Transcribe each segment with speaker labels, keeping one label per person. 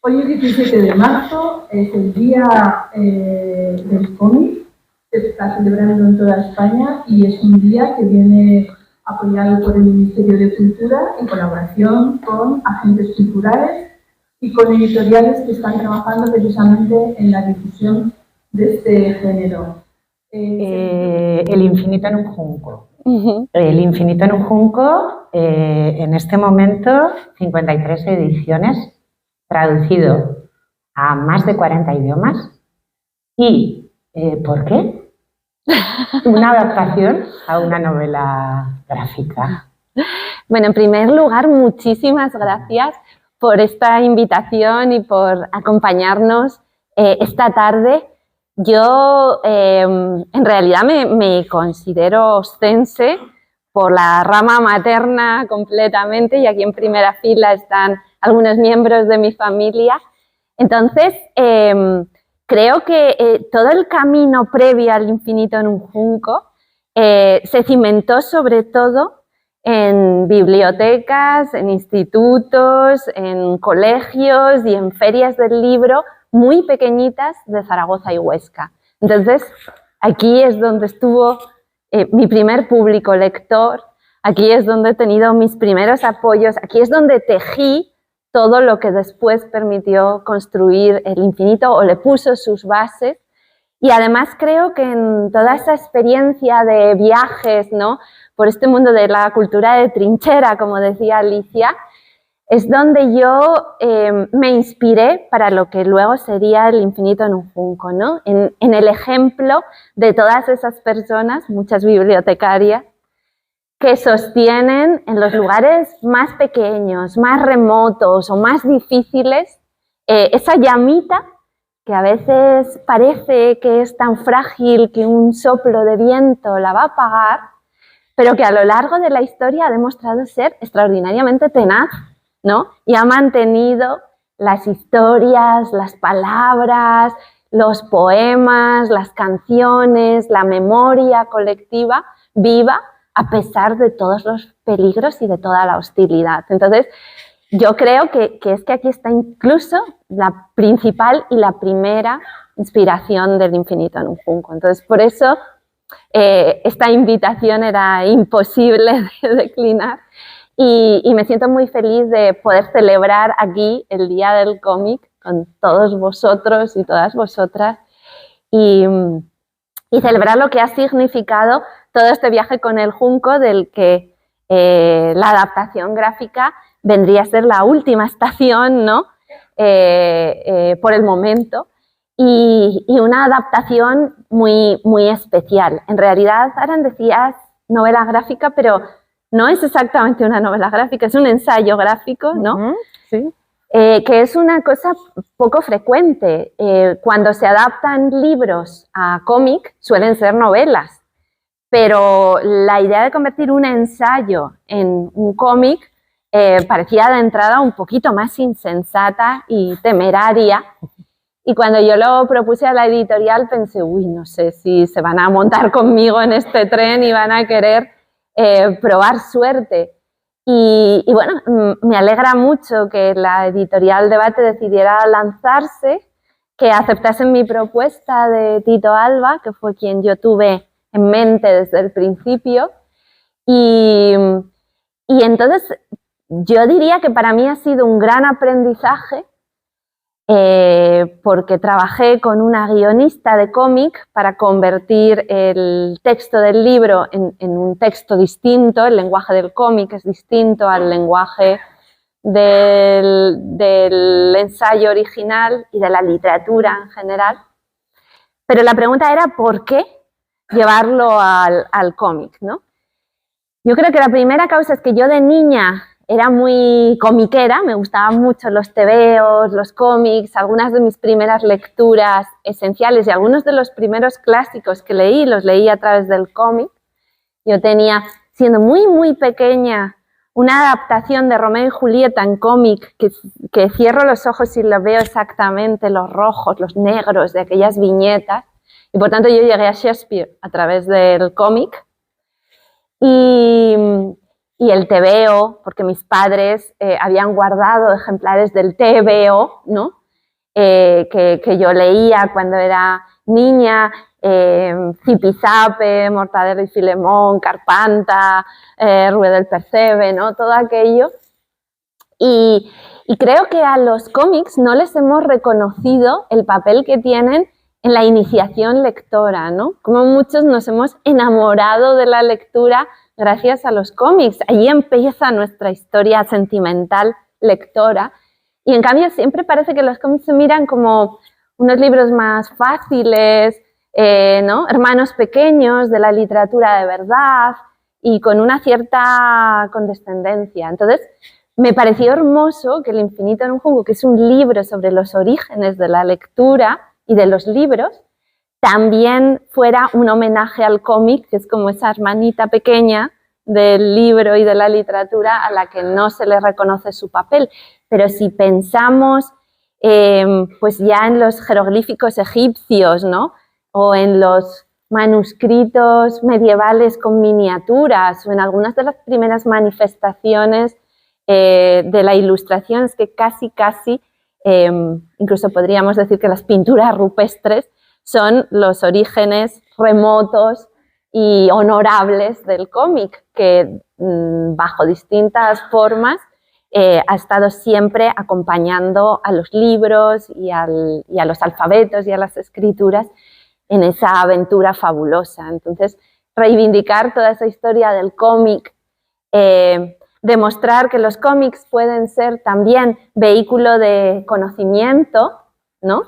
Speaker 1: Hoy es 17 de marzo, es el día del cómic, se está celebrando en toda España y es un día que viene apoyado por el Ministerio de Cultura en colaboración con agentes culturales y con editoriales que están trabajando precisamente en la difusión de este género.
Speaker 2: El infinito en un junco. El infinito en un junco, en este momento, 53 ediciones, traducido a más de 40 idiomas. ¿Y por qué? Una adaptación a una novela gráfica.
Speaker 3: Bueno, en primer lugar, muchísimas gracias por esta invitación y por acompañarnos esta tarde. Yo en realidad me considero oscense por la rama materna completamente y aquí en primera fila están algunos miembros de mi familia. Entonces, creo que todo el camino previo al infinito en un junco se cimentó sobre todo en bibliotecas, en institutos, en colegios y en ferias del libro muy pequeñitas de Zaragoza y Huesca. Entonces, aquí es donde estuvo mi primer público lector, aquí es donde he tenido mis primeros apoyos, aquí es donde tejí todo lo que después permitió construir el infinito o le puso sus bases. Y además creo que en toda esa experiencia de viajes, ¿no?, por este mundo de la cultura de trinchera, como decía Alicia, es donde yo me inspiré para lo que luego sería el infinito en un junco, ¿no? En el ejemplo de todas esas personas, muchas bibliotecarias, que sostienen en los lugares más pequeños, más remotos o más difíciles esa llamita que a veces parece que es tan frágil que un soplo de viento la va a apagar, pero que a lo largo de la historia ha demostrado ser extraordinariamente tenaz, ¿no? Y ha mantenido las historias, las palabras, los poemas, las canciones, la memoria colectiva viva a pesar de todos los peligros y de toda la hostilidad. Entonces, yo creo que es que aquí está incluso la principal y la primera inspiración del infinito en un junco. Entonces, por eso esta invitación era imposible de declinar y me siento muy feliz de poder celebrar aquí el Día del Cómic con todos vosotros y todas vosotras y celebrar lo que ha significado todo este viaje con el junco, del que la adaptación gráfica vendría a ser la última estación, ¿no? Por el momento, y una adaptación muy, muy especial. En realidad, Aran, decías novela gráfica, pero no es exactamente una novela gráfica, es un ensayo gráfico, ¿no?
Speaker 2: Sí.
Speaker 3: Que es una cosa poco frecuente. Cuando se adaptan libros a cómic, suelen ser novelas, pero la idea de convertir un ensayo en un cómic parecía de entrada un poquito más insensata y temeraria. Y cuando yo lo propuse a la editorial pensé, uy, no sé si se van a montar conmigo en este tren y van a querer probar suerte. Y bueno, me alegra mucho que la editorial Debate decidiera lanzarse, que aceptasen mi propuesta de Tito Alba, que fue quien yo tuve en mente desde el principio. Y entonces yo diría que para mí ha sido un gran aprendizaje porque trabajé con una guionista de cómic para convertir el texto del libro en un texto distinto. El lenguaje del cómic es distinto al lenguaje del ensayo original y de la literatura en general. Pero la pregunta era ¿por qué llevarlo al cómic, ¿no? Yo creo que la primera causa es que yo de niña era muy comiquera, me gustaban mucho los tebeos, los cómics, algunas de mis primeras lecturas esenciales y algunos de los primeros clásicos que leí, los leí a través del cómic. Yo tenía, siendo muy, muy pequeña, una adaptación de Romeo y Julieta en cómic que cierro los ojos y lo veo exactamente, los rojos, los negros de aquellas viñetas. Y por tanto yo llegué a Shakespeare a través del cómic. Y y el TVO, porque mis padres habían guardado ejemplares del TVO, ¿no? Que yo leía cuando era niña, Zipizape, Mortadelo y Filemón, Carpanta, Rueda del Percebe, ¿no? Todo aquello. Y creo que a los cómics no les hemos reconocido el papel que tienen en la iniciación lectora, ¿no? Como muchos nos hemos enamorado de la lectura gracias a los cómics. Allí empieza nuestra historia sentimental lectora. Y en cambio siempre parece que los cómics se miran como unos libros más fáciles, ¿no? Hermanos pequeños de la literatura de verdad y con una cierta condescendencia. Entonces, me pareció hermoso que El infinito en un junco, que es un libro sobre los orígenes de la lectura y de los libros, también fuera un homenaje al cómic, que es como esa hermanita pequeña del libro y de la literatura a la que no se le reconoce su papel. Pero si pensamos pues ya en los jeroglíficos egipcios, ¿no? O en los manuscritos medievales con miniaturas o en algunas de las primeras manifestaciones de la ilustración, es que casi, incluso podríamos decir que las pinturas rupestres son los orígenes remotos y honorables del cómic, que bajo distintas formas ha estado siempre acompañando a los libros y a los alfabetos y a las escrituras en esa aventura fabulosa. Entonces, reivindicar toda esa historia del cómic, demostrar que los cómics pueden ser también vehículo de conocimiento, ¿no?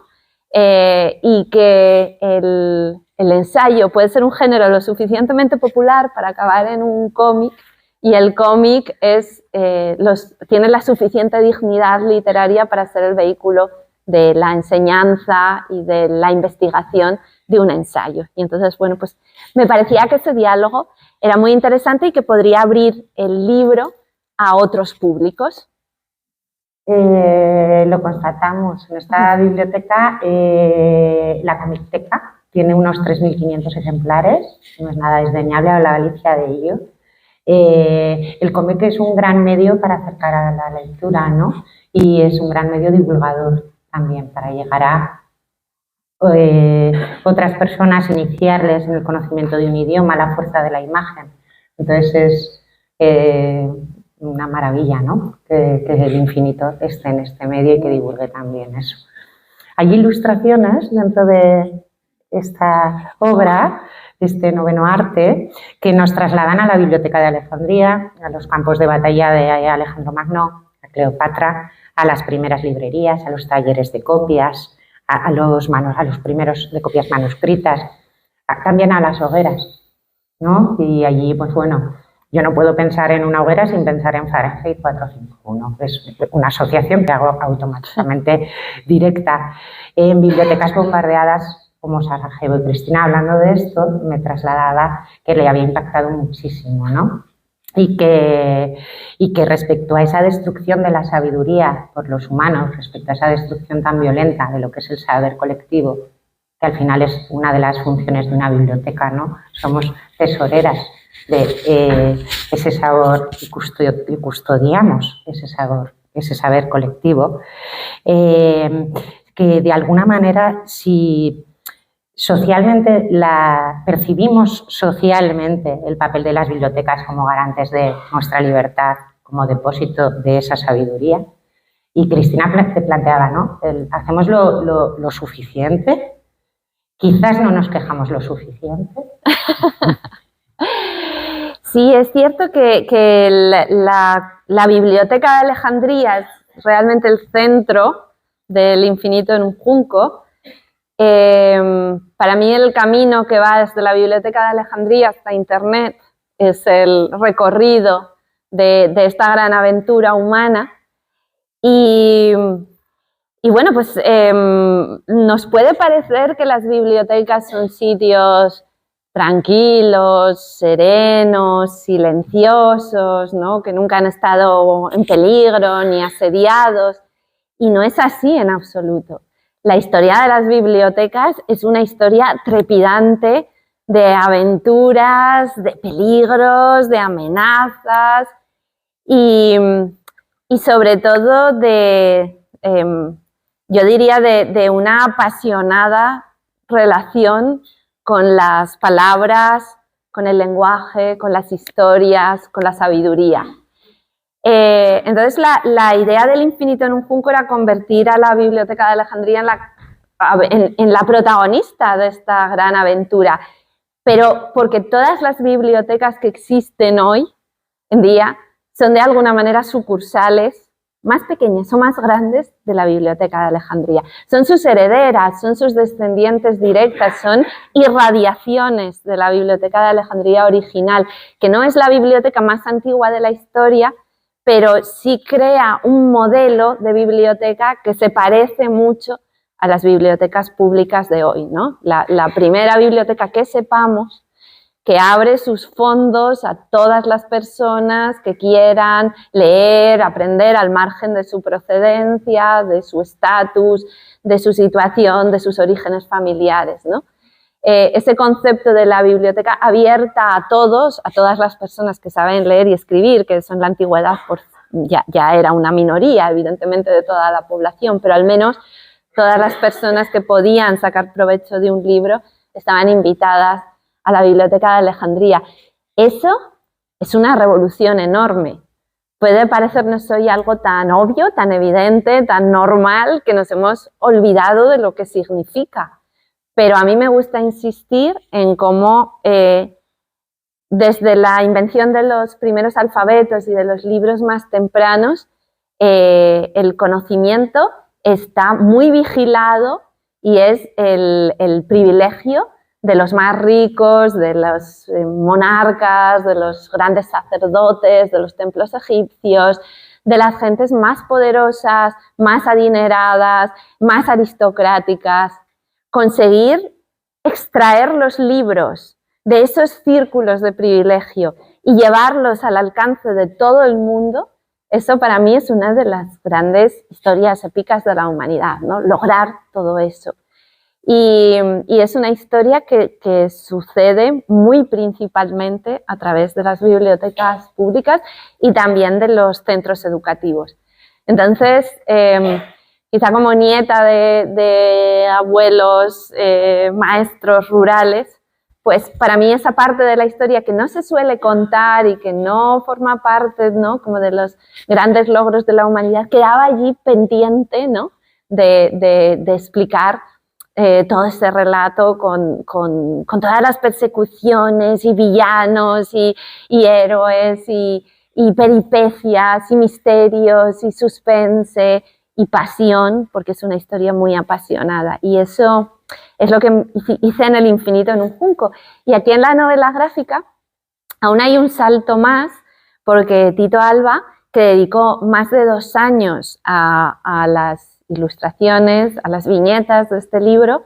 Speaker 3: Y que el ensayo puede ser un género lo suficientemente popular para acabar en un cómic, y el cómic tiene la suficiente dignidad literaria para ser el vehículo de la enseñanza y de la investigación de un ensayo. Y entonces, bueno, pues me parecía que ese diálogo era muy interesante y que podría abrir el libro a otros públicos.
Speaker 2: Lo constatamos. En esta biblioteca, la Comicteca tiene unos 3.500 ejemplares, no es nada desdeñable, habla Galicia de ello. El cómic es un gran medio para acercar a la lectura, ¿no? Y es un gran medio divulgador también para llegar a otras personas, iniciarles en el conocimiento de un idioma, la fuerza de la imagen. Entonces es una maravilla, ¿no? Que el infinito esté en este medio y que divulgue también eso. Hay ilustraciones dentro de esta obra, este noveno arte, que nos trasladan a la Biblioteca de Alejandría, a los campos de batalla de Alejandro Magno, a Cleopatra, a las primeras librerías, a los talleres de copias, a los primeros de copias manuscritas, también a las hogueras, ¿no? Y allí, pues bueno, yo no puedo pensar en una hoguera sin pensar en Fahrenheit 451. Es una asociación que hago automáticamente directa. En bibliotecas bombardeadas como Sarajevo y Pristina, hablando de esto, me trasladaba que le había impactado muchísimo, ¿no? Y que respecto a esa destrucción de la sabiduría por los humanos, respecto a esa destrucción tan violenta de lo que es el saber colectivo, que al final es una de las funciones de una biblioteca, ¿no? Somos tesoreras de ese saber y custodiamos ese saber colectivo, que de alguna manera, si socialmente percibimos socialmente el papel de las bibliotecas como garantes de nuestra libertad, como depósito de esa sabiduría. Y Cristina te planteaba, ¿no? ¿Hacemos lo suficiente? Quizás no nos quejamos lo suficiente.
Speaker 3: Sí, es cierto que la Biblioteca de Alejandría es realmente el centro del infinito en un junco. Para mí el camino que va desde la Biblioteca de Alejandría hasta Internet es el recorrido de esta gran aventura humana y bueno, pues nos puede parecer que las bibliotecas son sitios tranquilos, serenos, silenciosos, ¿no? Que nunca han estado en peligro ni asediados, y no es así en absoluto. La historia de las bibliotecas es una historia trepidante de aventuras, de peligros, de amenazas y sobre todo yo diría de una apasionada relación con las palabras, con el lenguaje, con las historias, con la sabiduría. Entonces la idea del infinito en un junco era convertir a la Biblioteca de Alejandría en la protagonista de esta gran aventura, pero porque todas las bibliotecas que existen hoy en día son de alguna manera sucursales más pequeñas o más grandes de la Biblioteca de Alejandría. Son sus herederas, son sus descendientes directas, son irradiaciones de la Biblioteca de Alejandría original, que no es la biblioteca más antigua de la historia, pero sí crea un modelo de biblioteca que se parece mucho a las bibliotecas públicas de hoy, ¿no? La primera biblioteca que sepamos que abre sus fondos a todas las personas que quieran leer, aprender al margen de su procedencia, de su estatus, de su situación, de sus orígenes familiares, ¿no? Ese concepto de la biblioteca abierta a todas las personas que saben leer y escribir, que eso en la antigüedad ya era una minoría, evidentemente, de toda la población, pero al menos todas las personas que podían sacar provecho de un libro estaban invitadas a la Biblioteca de Alejandría. Eso es una revolución enorme. Puede parecernos hoy algo tan obvio, tan evidente, tan normal, que nos hemos olvidado de lo que significa. Pero a mí me gusta insistir en cómo desde la invención de los primeros alfabetos y de los libros más tempranos, el conocimiento está muy vigilado y es el privilegio de los más ricos, de los monarcas, de los grandes sacerdotes, de los templos egipcios, de las gentes más poderosas, más adineradas, más aristocráticas. Conseguir extraer los libros de esos círculos de privilegio y llevarlos al alcance de todo el mundo, eso para mí es una de las grandes historias épicas de la humanidad, ¿no? Lograr todo eso. Y es una historia que sucede muy principalmente a través de las bibliotecas públicas y también de los centros educativos. Entonces, quizá como nieta de abuelos, maestros rurales, pues para mí esa parte de la historia que no se suele contar y que no forma parte, ¿no?, como de los grandes logros de la humanidad, quedaba allí pendiente, ¿no?, de explicar todo este relato con todas las persecuciones y villanos y héroes y peripecias y misterios y suspense y pasión, porque es una historia muy apasionada. Y eso es lo que hice en El infinito en un junco. Y aquí en la novela gráfica aún hay un salto más, porque Tito Alba, que dedicó más de 2 años a las ilustraciones, a las viñetas de este libro,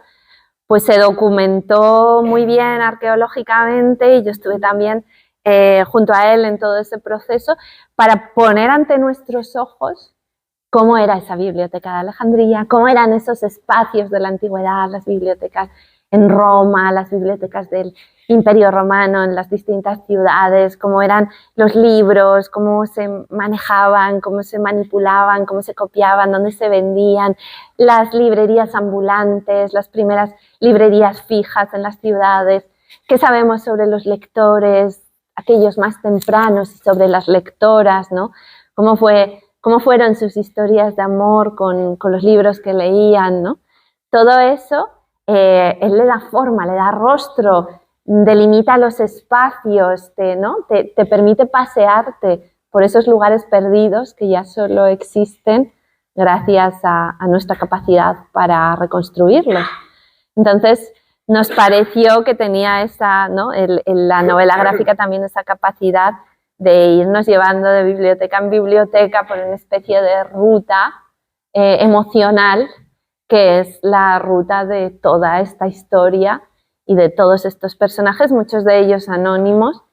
Speaker 3: pues se documentó muy bien arqueológicamente y yo estuve también junto a él en todo ese proceso para poner ante nuestros ojos cómo era esa biblioteca de Alejandría, cómo eran esos espacios de la antigüedad, las bibliotecas en Roma, las bibliotecas del Imperio Romano en las distintas ciudades, cómo eran los libros, cómo se manejaban, cómo se manipulaban, cómo se copiaban, dónde se vendían, las librerías ambulantes, las primeras librerías fijas en las ciudades, qué sabemos sobre los lectores, aquellos más tempranos, y sobre las lectoras, ¿no? Cómo fueron sus historias de amor con los libros que leían, ¿no? Todo eso, él le da forma, le da rostro, delimita los espacios, te permite pasearte por esos lugares perdidos que ya solo existen gracias a nuestra capacidad para reconstruirlos. Entonces, nos pareció que tenía la novela gráfica también esa capacidad de irnos llevando de biblioteca en biblioteca por una especie de ruta emocional, que es la ruta de toda esta historia y de todos estos personajes, muchos de ellos anónimos,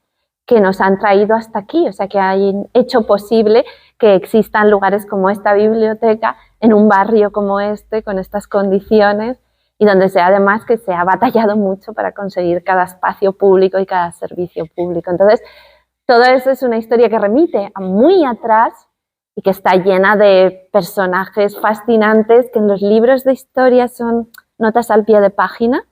Speaker 3: que nos han traído hasta aquí, o sea, que han hecho posible que existan lugares como esta biblioteca, en un barrio como este, con estas condiciones, y donde sé además que se ha batallado mucho para conseguir cada espacio público y cada servicio público. Entonces, todo eso es una historia que remite a muy atrás y que está llena de personajes fascinantes que en los libros de historia son notas al pie de página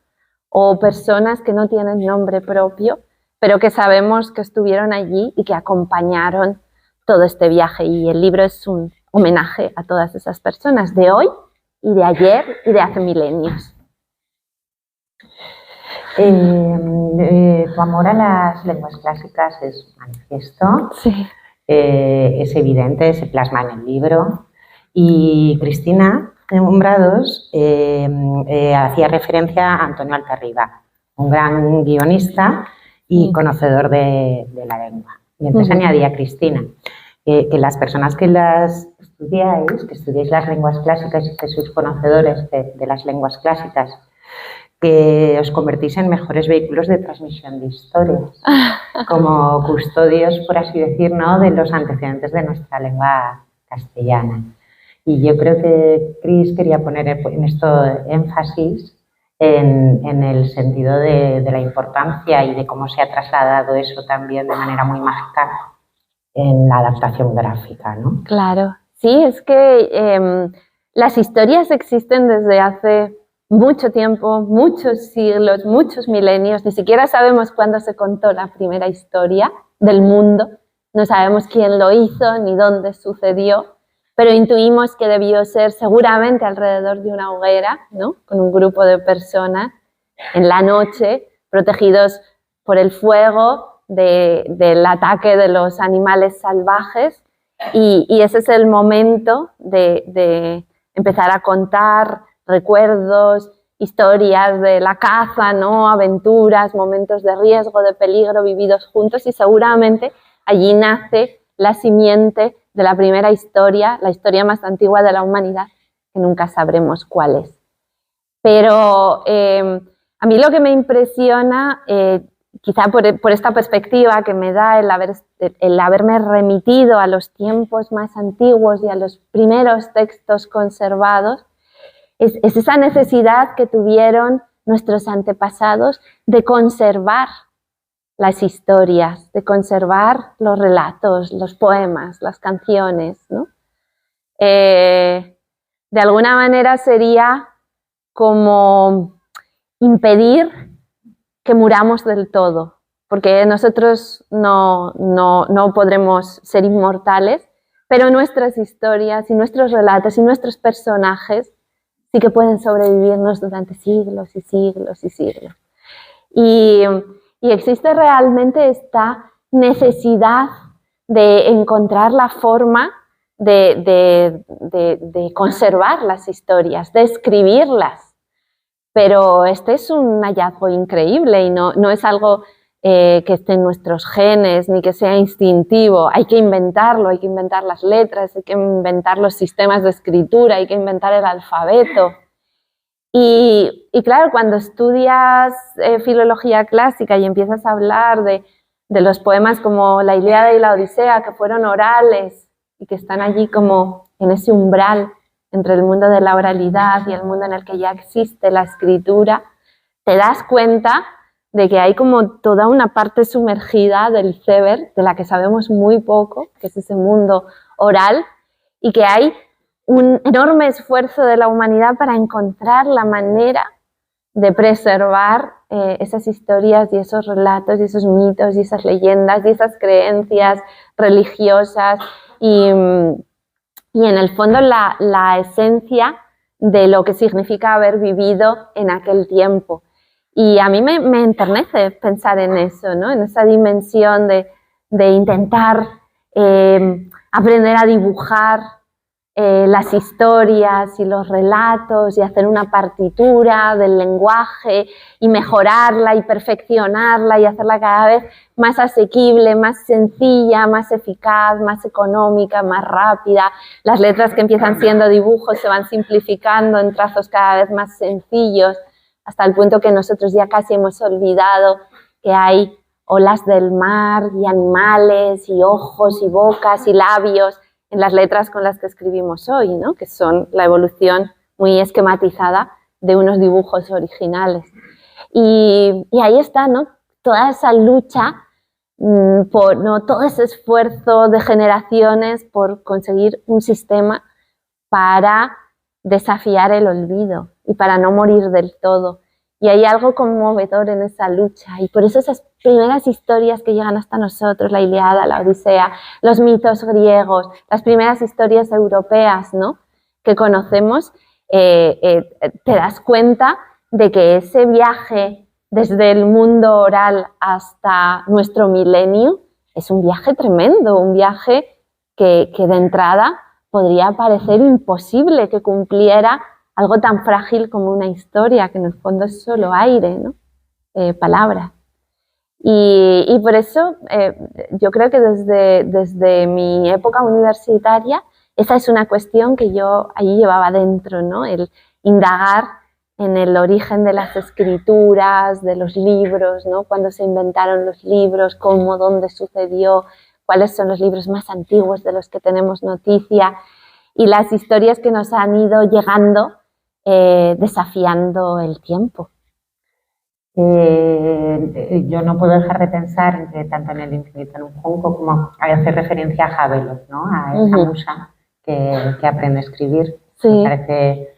Speaker 3: o personas que no tienen nombre propio, pero que sabemos que estuvieron allí y que acompañaron todo este viaje. Y el libro es un homenaje a todas esas personas de hoy y de ayer y de hace milenios.
Speaker 2: Tu amor a las lenguas clásicas es manifiesto,
Speaker 3: sí.
Speaker 2: Es evidente, se plasma en el libro. Y Cristina Umbrados hacía referencia a Antonio Altarriba, un gran guionista y conocedor de la lengua. Y entonces añadía Cristina que las personas que las estudiáis, que estudiáis las lenguas clásicas y que sois conocedores de las lenguas clásicas, que os convertís en mejores vehículos de transmisión de historias, como custodios, por así decir, ¿no?, de los antecedentes de nuestra lengua castellana. Y yo creo que Cris quería poner en esto énfasis en el sentido de la importancia y de cómo se ha trasladado eso también de manera muy mágica en la adaptación gráfica, ¿no?
Speaker 3: Claro, sí, es que las historias existen desde hace mucho tiempo, muchos siglos, muchos milenios. Ni siquiera sabemos cuándo se contó la primera historia del mundo. No sabemos quién lo hizo ni dónde sucedió, pero intuimos que debió ser seguramente alrededor de una hoguera, ¿no?, con un grupo de personas en la noche, protegidos por el fuego del ataque de los animales salvajes. Y ese es el momento de empezar a contar recuerdos, historias de la caza, ¿no?, aventuras, momentos de riesgo, de peligro vividos juntos, y seguramente allí nace la simiente de la primera historia, la historia más antigua de la humanidad, que nunca sabremos cuál es. Pero a mí lo que me impresiona, quizá por esta perspectiva que me da el haberme remitido a los tiempos más antiguos y a los primeros textos conservados, es esa necesidad que tuvieron nuestros antepasados de conservar las historias, de conservar los relatos, los poemas, las canciones, ¿no? De alguna manera sería como impedir que muramos del todo, porque nosotros no podremos ser inmortales, pero nuestras historias y nuestros relatos y nuestros personajes sí que pueden sobrevivirnos durante siglos y siglos y siglos. Y existe realmente esta necesidad de encontrar la forma de conservar las historias, de escribirlas. Pero este es un hallazgo increíble y no es algo que esté en nuestros genes ni que sea instintivo. Hay que inventarlo, hay que inventar las letras, hay que inventar los sistemas de escritura, hay que inventar el alfabeto. Y claro, cuando estudias filología clásica y empiezas a hablar de los poemas como la Ilíada y la Odisea, que fueron orales y que están allí como en ese umbral entre el mundo de la oralidad y el mundo en el que ya existe la escritura, te das cuenta de que hay como toda una parte sumergida del Céber, de la que sabemos muy poco, que es ese mundo oral, y que hay un enorme esfuerzo de la humanidad para encontrar la manera de preservar esas historias y esos relatos y esos mitos y esas leyendas y esas creencias religiosas y en el fondo la esencia de lo que significa haber vivido en aquel tiempo. Y a mí me enternece pensar en eso, ¿no?, en esa dimensión de intentar aprender a dibujar las historias y los relatos y hacer una partitura del lenguaje y mejorarla y perfeccionarla y hacerla cada vez más asequible, más sencilla, más eficaz, más económica, más rápida. Las letras que empiezan siendo dibujos se van simplificando en trazos cada vez más sencillos, hasta el punto que nosotros ya casi hemos olvidado que hay olas del mar y animales y ojos y bocas y labios en las letras con las que escribimos hoy, ¿no?, que son la evolución muy esquematizada de unos dibujos originales. Y ahí está, ¿no? Toda esa lucha, todo ese esfuerzo de generaciones por conseguir un sistema para desafiar el olvido y para no morir del todo. Y hay algo conmovedor en esa lucha, y por eso esas primeras historias que llegan hasta nosotros, la Ilíada, la Odisea, los mitos griegos, las primeras historias europeas, ¿no?, que conocemos, te das cuenta de que ese viaje desde el mundo oral hasta nuestro milenio es un viaje tremendo, un viaje que de entrada podría parecer imposible que cumpliera algo tan frágil como una historia, que en el fondo es solo aire, ¿no? Palabras. Y por eso yo creo que desde mi época universitaria esa es una cuestión que yo allí llevaba dentro, ¿no? El indagar en el origen de las escrituras, de los libros, ¿no? Cuándo se inventaron los libros, cómo, dónde sucedió, cuáles son los libros más antiguos de los que tenemos noticia, y las historias que nos han ido llegando desafiando el tiempo.
Speaker 2: Yo no puedo dejar de pensar entre tanto en El infinito en un junco como hacer referencia a Havelock, ¿no? A esa musa que aprende a escribir.
Speaker 3: Sí.
Speaker 2: Me parece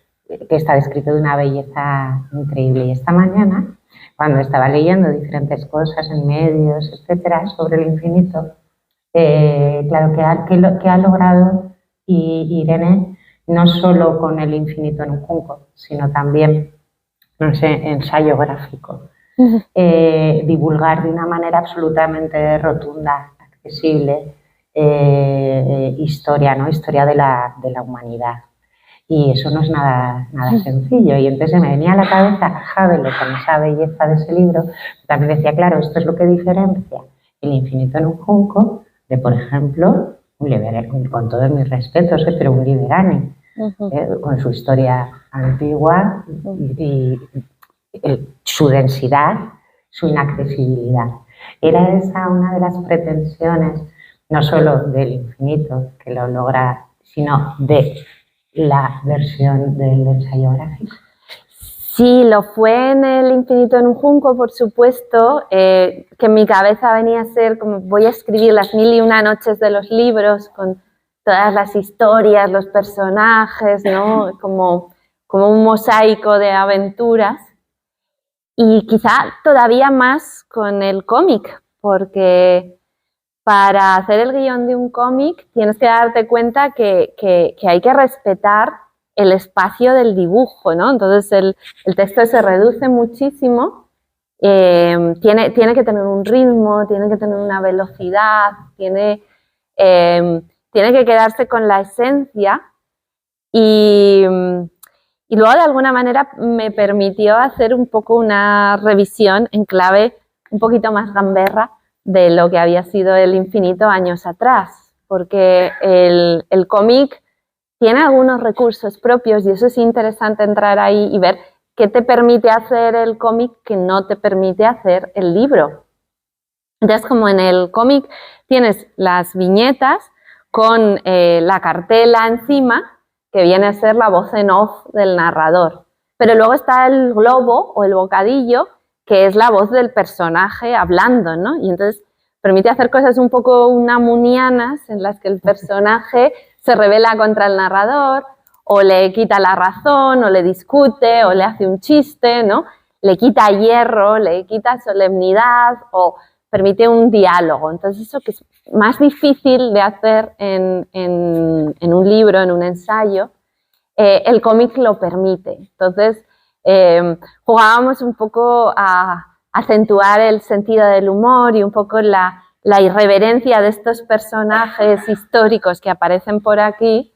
Speaker 2: que está descrito de una belleza increíble. Y esta mañana, cuando estaba leyendo diferentes cosas en medios, etcétera, sobre el infinito, claro que ha logrado Irene, no solo con El infinito en un junco, sino también, no sé, ensayo gráfico, divulgar de una manera absolutamente rotunda, accesible, historia, ¿no? Historia de la humanidad. Y eso no es nada sencillo. Y entonces me venía a la cabeza Havelock con esa belleza de ese libro. También decía, claro, esto es lo que diferencia El infinito en un junco de, por ejemplo, un Liverani, con todos mis respetos, pero un Liverani, con su historia antigua y su densidad, su inaccesibilidad. Era esa una de las pretensiones, no solo del infinito, que lo logra, sino de la versión del ensayo gráfico.
Speaker 3: Sí, lo fue en El infinito en un junco, por supuesto, que en mi cabeza venía a ser como voy a escribir las 1001 noches de los libros con todas las historias, los personajes, ¿no? Como un mosaico de aventuras. Y quizá todavía más con el cómic, porque para hacer el guión de un cómic tienes que darte cuenta que hay que respetar el espacio del dibujo, ¿no? Entonces el texto se reduce muchísimo, tiene que tener un ritmo, tiene que tener una velocidad, tiene que quedarse con la esencia y luego de alguna manera me permitió hacer un poco una revisión en clave un poquito más gamberra de lo que había sido El infinito años atrás, porque el cómic tiene algunos recursos propios y eso es interesante entrar ahí y ver qué te permite hacer el cómic que no te permite hacer el libro. Entonces, como en el cómic tienes las viñetas con la cartela encima, que viene a ser la voz en off del narrador, pero luego está el globo o el bocadillo, que es la voz del personaje hablando, ¿no? Y entonces permite hacer cosas un poco unamunianas en las que el personaje se revela contra el narrador, o le quita la razón, o le discute, o le hace un chiste, ¿no? Le quita hierro, le quita solemnidad, o permite un diálogo. Entonces eso que es más difícil de hacer en un libro, en un ensayo, el cómic lo permite. Entonces jugábamos un poco a acentuar el sentido del humor y un poco la irreverencia de estos personajes históricos que aparecen por aquí,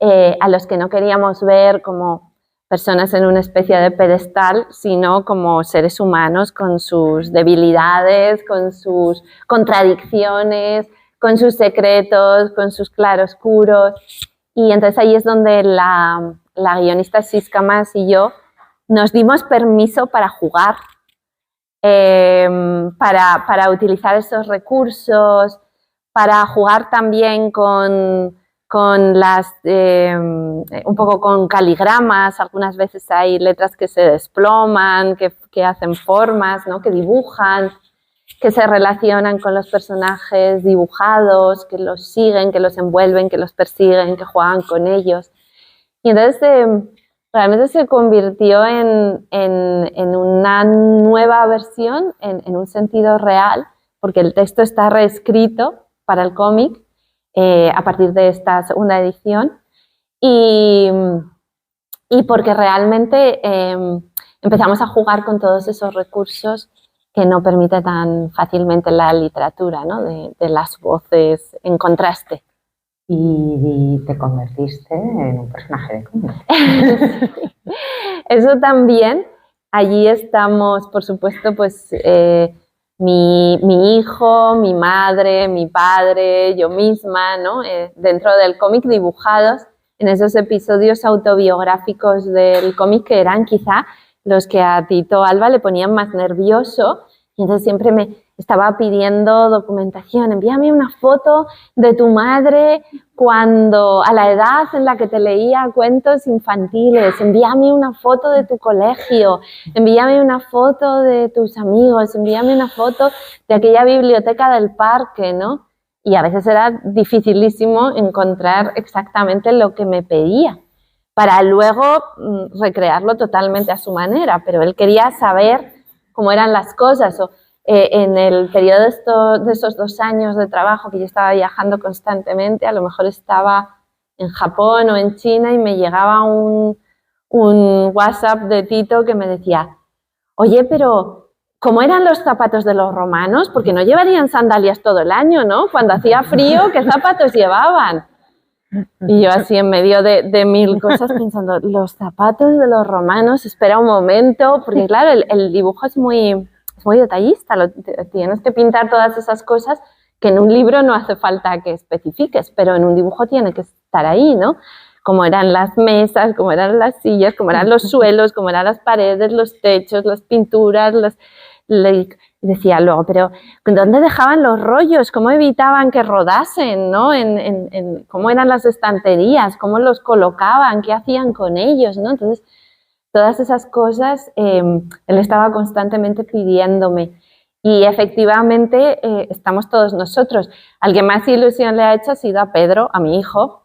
Speaker 3: a los que no queríamos ver como personas en una especie de pedestal, sino como seres humanos con sus debilidades, con sus contradicciones, con sus secretos, con sus claroscuros. Y entonces ahí es donde la guionista Siska Mas y yo nos dimos permiso para jugar, para utilizar esos recursos, para jugar también con con un poco con caligramas, algunas veces hay letras que se desploman, que hacen formas, ¿no? Que dibujan, que se relacionan con los personajes dibujados, que los siguen, que los envuelven, que los persiguen, que juegan con ellos. Y entonces realmente se convirtió en una nueva versión, en un sentido real, porque el texto está reescrito para el cómic a partir de esta segunda edición y porque realmente empezamos a jugar con todos esos recursos que no permite tan fácilmente la literatura, ¿no? de las voces en contraste.
Speaker 2: Y te convertiste en un personaje de cómic.
Speaker 3: Eso también. Allí estamos, por supuesto, pues mi hijo, mi madre, mi padre, yo misma, ¿no? Dentro del cómic dibujados en esos episodios autobiográficos del cómic que eran quizá los que a Tito Alba le ponían más nervioso, y entonces siempre me estaba pidiendo documentación, envíame una foto de tu madre cuando a la edad en la que te leía cuentos infantiles, envíame una foto de tu colegio, envíame una foto de tus amigos, envíame una foto de aquella biblioteca del parque, ¿no? Y a veces era dificilísimo encontrar exactamente lo que me pedía, para luego recrearlo totalmente a su manera, pero él quería saber cómo eran las cosas. En el periodo de esos 2 años de trabajo que yo estaba viajando constantemente, a lo mejor estaba en Japón o en China y me llegaba un WhatsApp de Tito que me decía, oye, pero ¿cómo eran los zapatos de los romanos? Porque no llevarían sandalias todo el año, ¿no? Cuando hacía frío, ¿qué zapatos llevaban? Y yo así en medio de 1000 cosas pensando, los zapatos de los romanos, espera un momento, porque claro, el dibujo es muy detallista, tienes que pintar todas esas cosas que en un libro no hace falta que especifiques, pero en un dibujo tiene que estar ahí, ¿no? Como eran las mesas, como eran las sillas, como eran los suelos, como eran las paredes, los techos, las pinturas, decía luego, pero ¿dónde dejaban los rollos? ¿Cómo evitaban que rodasen? ¿No? ¿Cómo eran las estanterías? ¿Cómo los colocaban? ¿Qué hacían con ellos? ¿No? Entonces, todas esas cosas él estaba constantemente pidiéndome. Y efectivamente estamos todos nosotros. Al que más ilusión le ha hecho ha sido a Pedro, a mi hijo,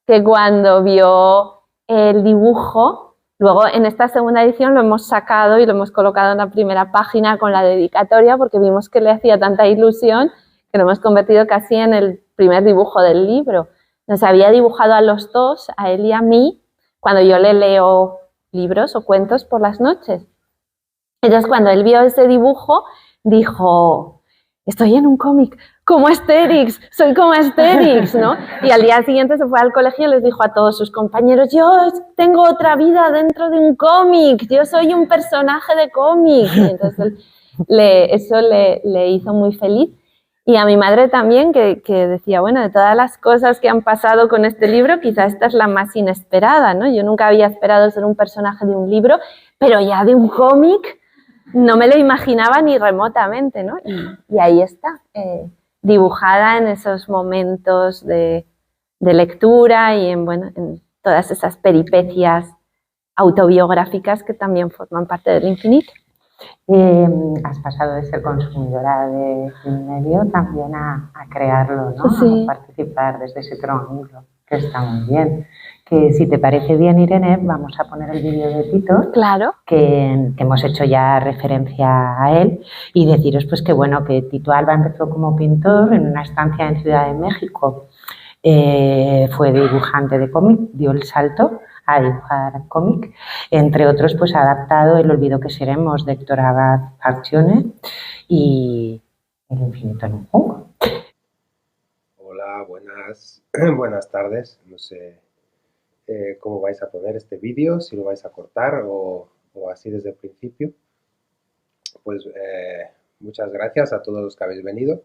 Speaker 3: que cuando vio el dibujo, luego en esta segunda edición lo hemos sacado y lo hemos colocado en la primera página con la dedicatoria porque vimos que le hacía tanta ilusión que lo hemos convertido casi en el primer dibujo del libro. Nos había dibujado a los dos, a él y a mí, cuando yo le leo libros o cuentos por las noches. Entonces, cuando él vio ese dibujo, dijo, estoy en un cómic, como Asterix, soy como Asterix, ¿no? Y al día siguiente se fue al colegio y les dijo a todos sus compañeros, yo tengo otra vida dentro de un cómic, yo soy un personaje de cómic. Y entonces eso le hizo muy feliz. Y a mi madre también, que decía, bueno, de todas las cosas que han pasado con este libro, quizá esta es la más inesperada, ¿no? Yo nunca había esperado ser un personaje de un libro, pero ya de un cómic no me lo imaginaba ni remotamente, ¿no? Y ahí está, dibujada en esos momentos de lectura y en todas esas peripecias autobiográficas que también forman parte del infinito.
Speaker 2: Has pasado de ser consumidora de un medio también a crearlo, ¿no?
Speaker 3: Sí.
Speaker 2: A participar desde ese otro ángulo, que está muy bien. Que si te parece bien, Irene, vamos a poner el vídeo de Tito,
Speaker 3: claro,
Speaker 2: que hemos hecho ya referencia a él, y deciros pues que bueno, que Tito Alba empezó como pintor en una estancia en Ciudad de México. Fue dibujante de cómic, dio el salto a dibujar cómic, entre otros pues ha adaptado El olvido que seremos de Héctor Abad Archione y El infinito en un junco.
Speaker 4: Hola, buenas tardes. No sé cómo vais a poner este vídeo, si lo vais a cortar o así desde el principio. Pues muchas gracias a todos los que habéis venido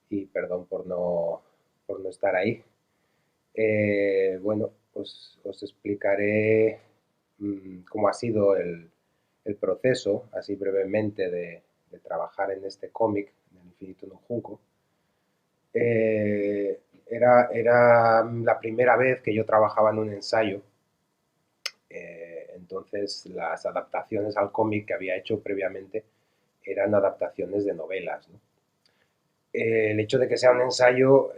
Speaker 4: y perdón por no estar ahí. Bueno, os explicaré cómo ha sido el proceso, así brevemente, de trabajar en este cómic, El infinito en un junco. Era la primera vez que yo trabajaba en un ensayo, entonces las adaptaciones al cómic que había hecho previamente eran adaptaciones de novelas, ¿no? El hecho de que sea un ensayo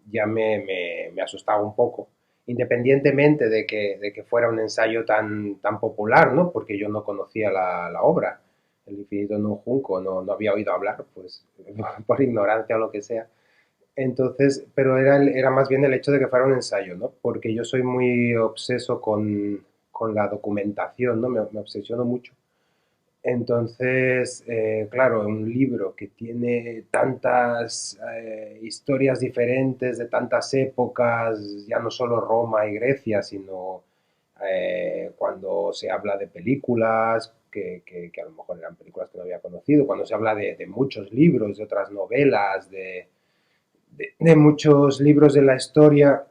Speaker 4: ya me asustaba un poco, independientemente de que fuera un ensayo tan popular, ¿no? Porque yo no conocía la obra, El infinito en un junco, no había oído hablar, pues por ignorancia o lo que sea. Entonces, pero era más bien el hecho de que fuera un ensayo, ¿no? Porque yo soy muy obseso con la documentación, ¿no? Me obsesiono mucho. Entonces, claro, un libro que tiene tantas historias diferentes de tantas épocas, ya no solo Roma y Grecia, sino cuando se habla de películas, que a lo mejor eran películas que no había conocido, cuando se habla de muchos libros, de otras novelas, de muchos libros de la historia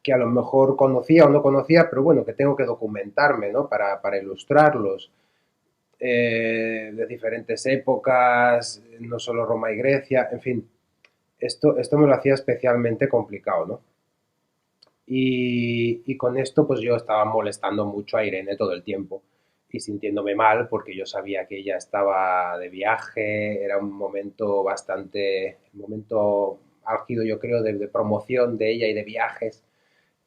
Speaker 4: que a lo mejor conocía o no conocía, pero bueno, que tengo que documentarme, ¿no? Para ilustrarlos, de diferentes épocas, no solo Roma y Grecia, en fin, esto me lo hacía especialmente complicado, ¿no? Y con esto pues yo estaba molestando mucho a Irene todo el tiempo y sintiéndome mal porque yo sabía que ella estaba de viaje, era un momento bastante, un momento álgido yo creo de promoción de ella y de viajes.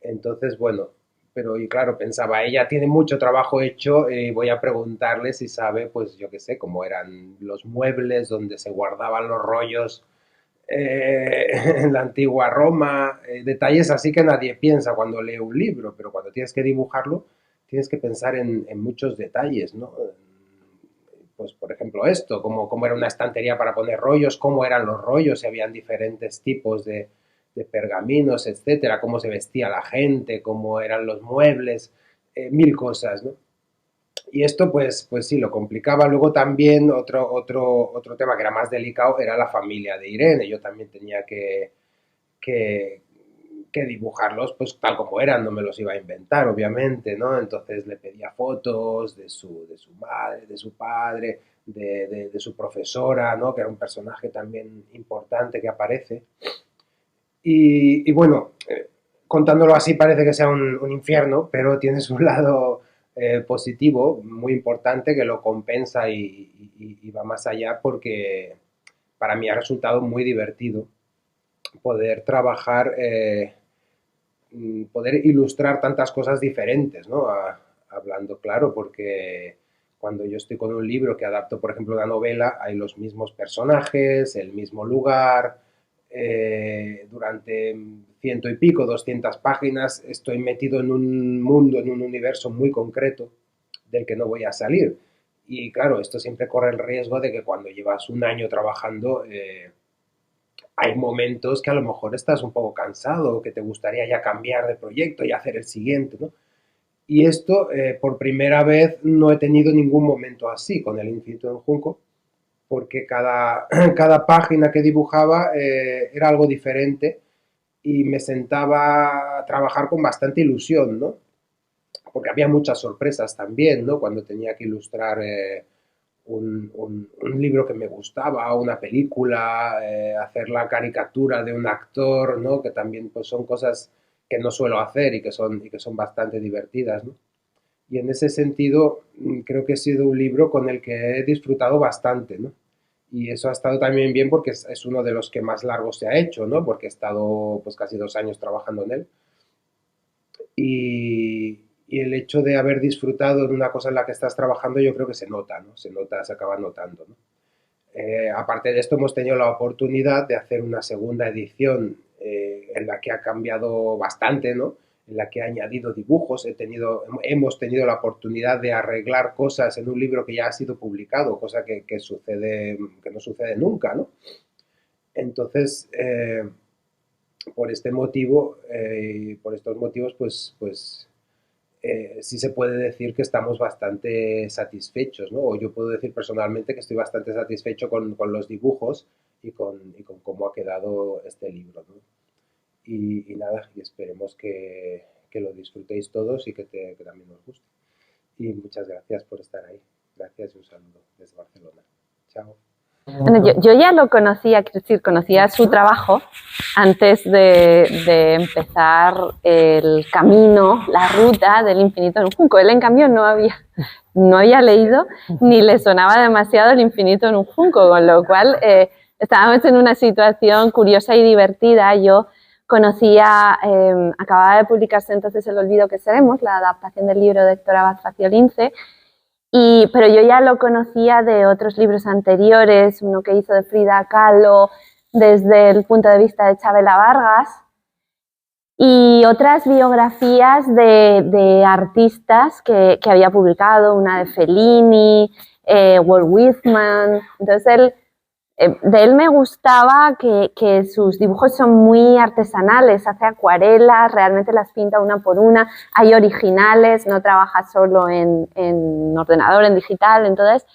Speaker 4: Entonces, bueno, pero y claro, pensaba, ella tiene mucho trabajo hecho y voy a preguntarle si sabe, pues yo qué sé, cómo eran los muebles donde se guardaban los rollos en la antigua Roma, detalles así que nadie piensa cuando lee un libro, pero cuando tienes que dibujarlo, tienes que pensar en muchos detalles, ¿no? Pues por ejemplo esto, cómo era una estantería para poner rollos, cómo eran los rollos, si habían diferentes tipos de pergaminos, etcétera, cómo se vestía la gente, cómo eran los muebles, mil cosas, ¿no? Y esto pues sí, lo complicaba. Luego también otro tema que era más delicado era la familia de Irene. Yo también tenía que, que dibujarlos pues tal como eran, no me los iba a inventar, obviamente, ¿no? Entonces le pedía fotos de su madre, de su padre, de su profesora, ¿no? Que era un personaje también importante que aparece. Y bueno, contándolo así parece que sea un infierno, pero tienes un lado positivo muy importante que lo compensa y va más allá porque para mí ha resultado muy divertido poder trabajar, poder ilustrar tantas cosas diferentes, ¿no? Hablando claro, porque cuando yo estoy con un libro que adapto, por ejemplo, una novela, hay los mismos personajes, el mismo lugar, durante ciento y pico, 200 páginas, estoy metido en un mundo, en un universo muy concreto del que no voy a salir. Y claro, esto siempre corre el riesgo de que cuando llevas un año trabajando, hay momentos que a lo mejor estás un poco cansado, que te gustaría ya cambiar de proyecto y hacer el siguiente, ¿no? Y esto, por primera vez, no he tenido ningún momento así con el Infinito en Junco, porque cada página que dibujaba era algo diferente y me sentaba a trabajar con bastante ilusión, ¿no? Porque había muchas sorpresas también, ¿no? Cuando tenía que ilustrar un libro que me gustaba, una película, hacer la caricatura de un actor, ¿no? Que también pues, son cosas que no suelo hacer y que son bastante divertidas, ¿no? Y en ese sentido creo que ha sido un libro con el que he disfrutado bastante, ¿no? Y eso ha estado también bien porque es uno de los que más largo se ha hecho, ¿no? Porque he estado pues casi 2 años trabajando en él. Y el hecho de haber disfrutado en una cosa en la que estás trabajando yo creo que se nota, ¿no? Se nota, se acaba notando, ¿no? Aparte de esto, hemos tenido la oportunidad de hacer una segunda edición en la que ha cambiado bastante, ¿no? En la que ha añadido dibujos, hemos tenido la oportunidad de arreglar cosas en un libro que ya ha sido publicado, cosa que no sucede nunca, ¿no? Entonces, por este motivo, por estos motivos, sí se puede decir que estamos bastante satisfechos, ¿no? O yo puedo decir personalmente que estoy bastante satisfecho con los dibujos y con cómo ha quedado este libro, ¿no? Y nada, y esperemos que lo disfrutéis todos y que también os guste. Y muchas gracias por estar ahí. Gracias y un saludo desde Barcelona. Chao.
Speaker 3: Bueno, yo ya lo conocía, quiero decir, conocía su trabajo antes de empezar el camino, la ruta del infinito en un junco. Él, en cambio, no había leído ni le sonaba demasiado el infinito en un junco, con lo cual estábamos en una situación curiosa y divertida. Yo conocía, acababa de publicarse entonces El olvido que seremos, la adaptación del libro de Héctor Abad Faciolince, pero yo ya lo conocía de otros libros anteriores, uno que hizo de Frida Kahlo desde el punto de vista de Chabela Vargas, y otras biografías de artistas que había publicado, una de Fellini, Walt Whitman. Entonces de él me gustaba que sus dibujos son muy artesanales, hace acuarelas, realmente las pinta una por una, hay originales, no trabaja solo en ordenador, en digital, entonces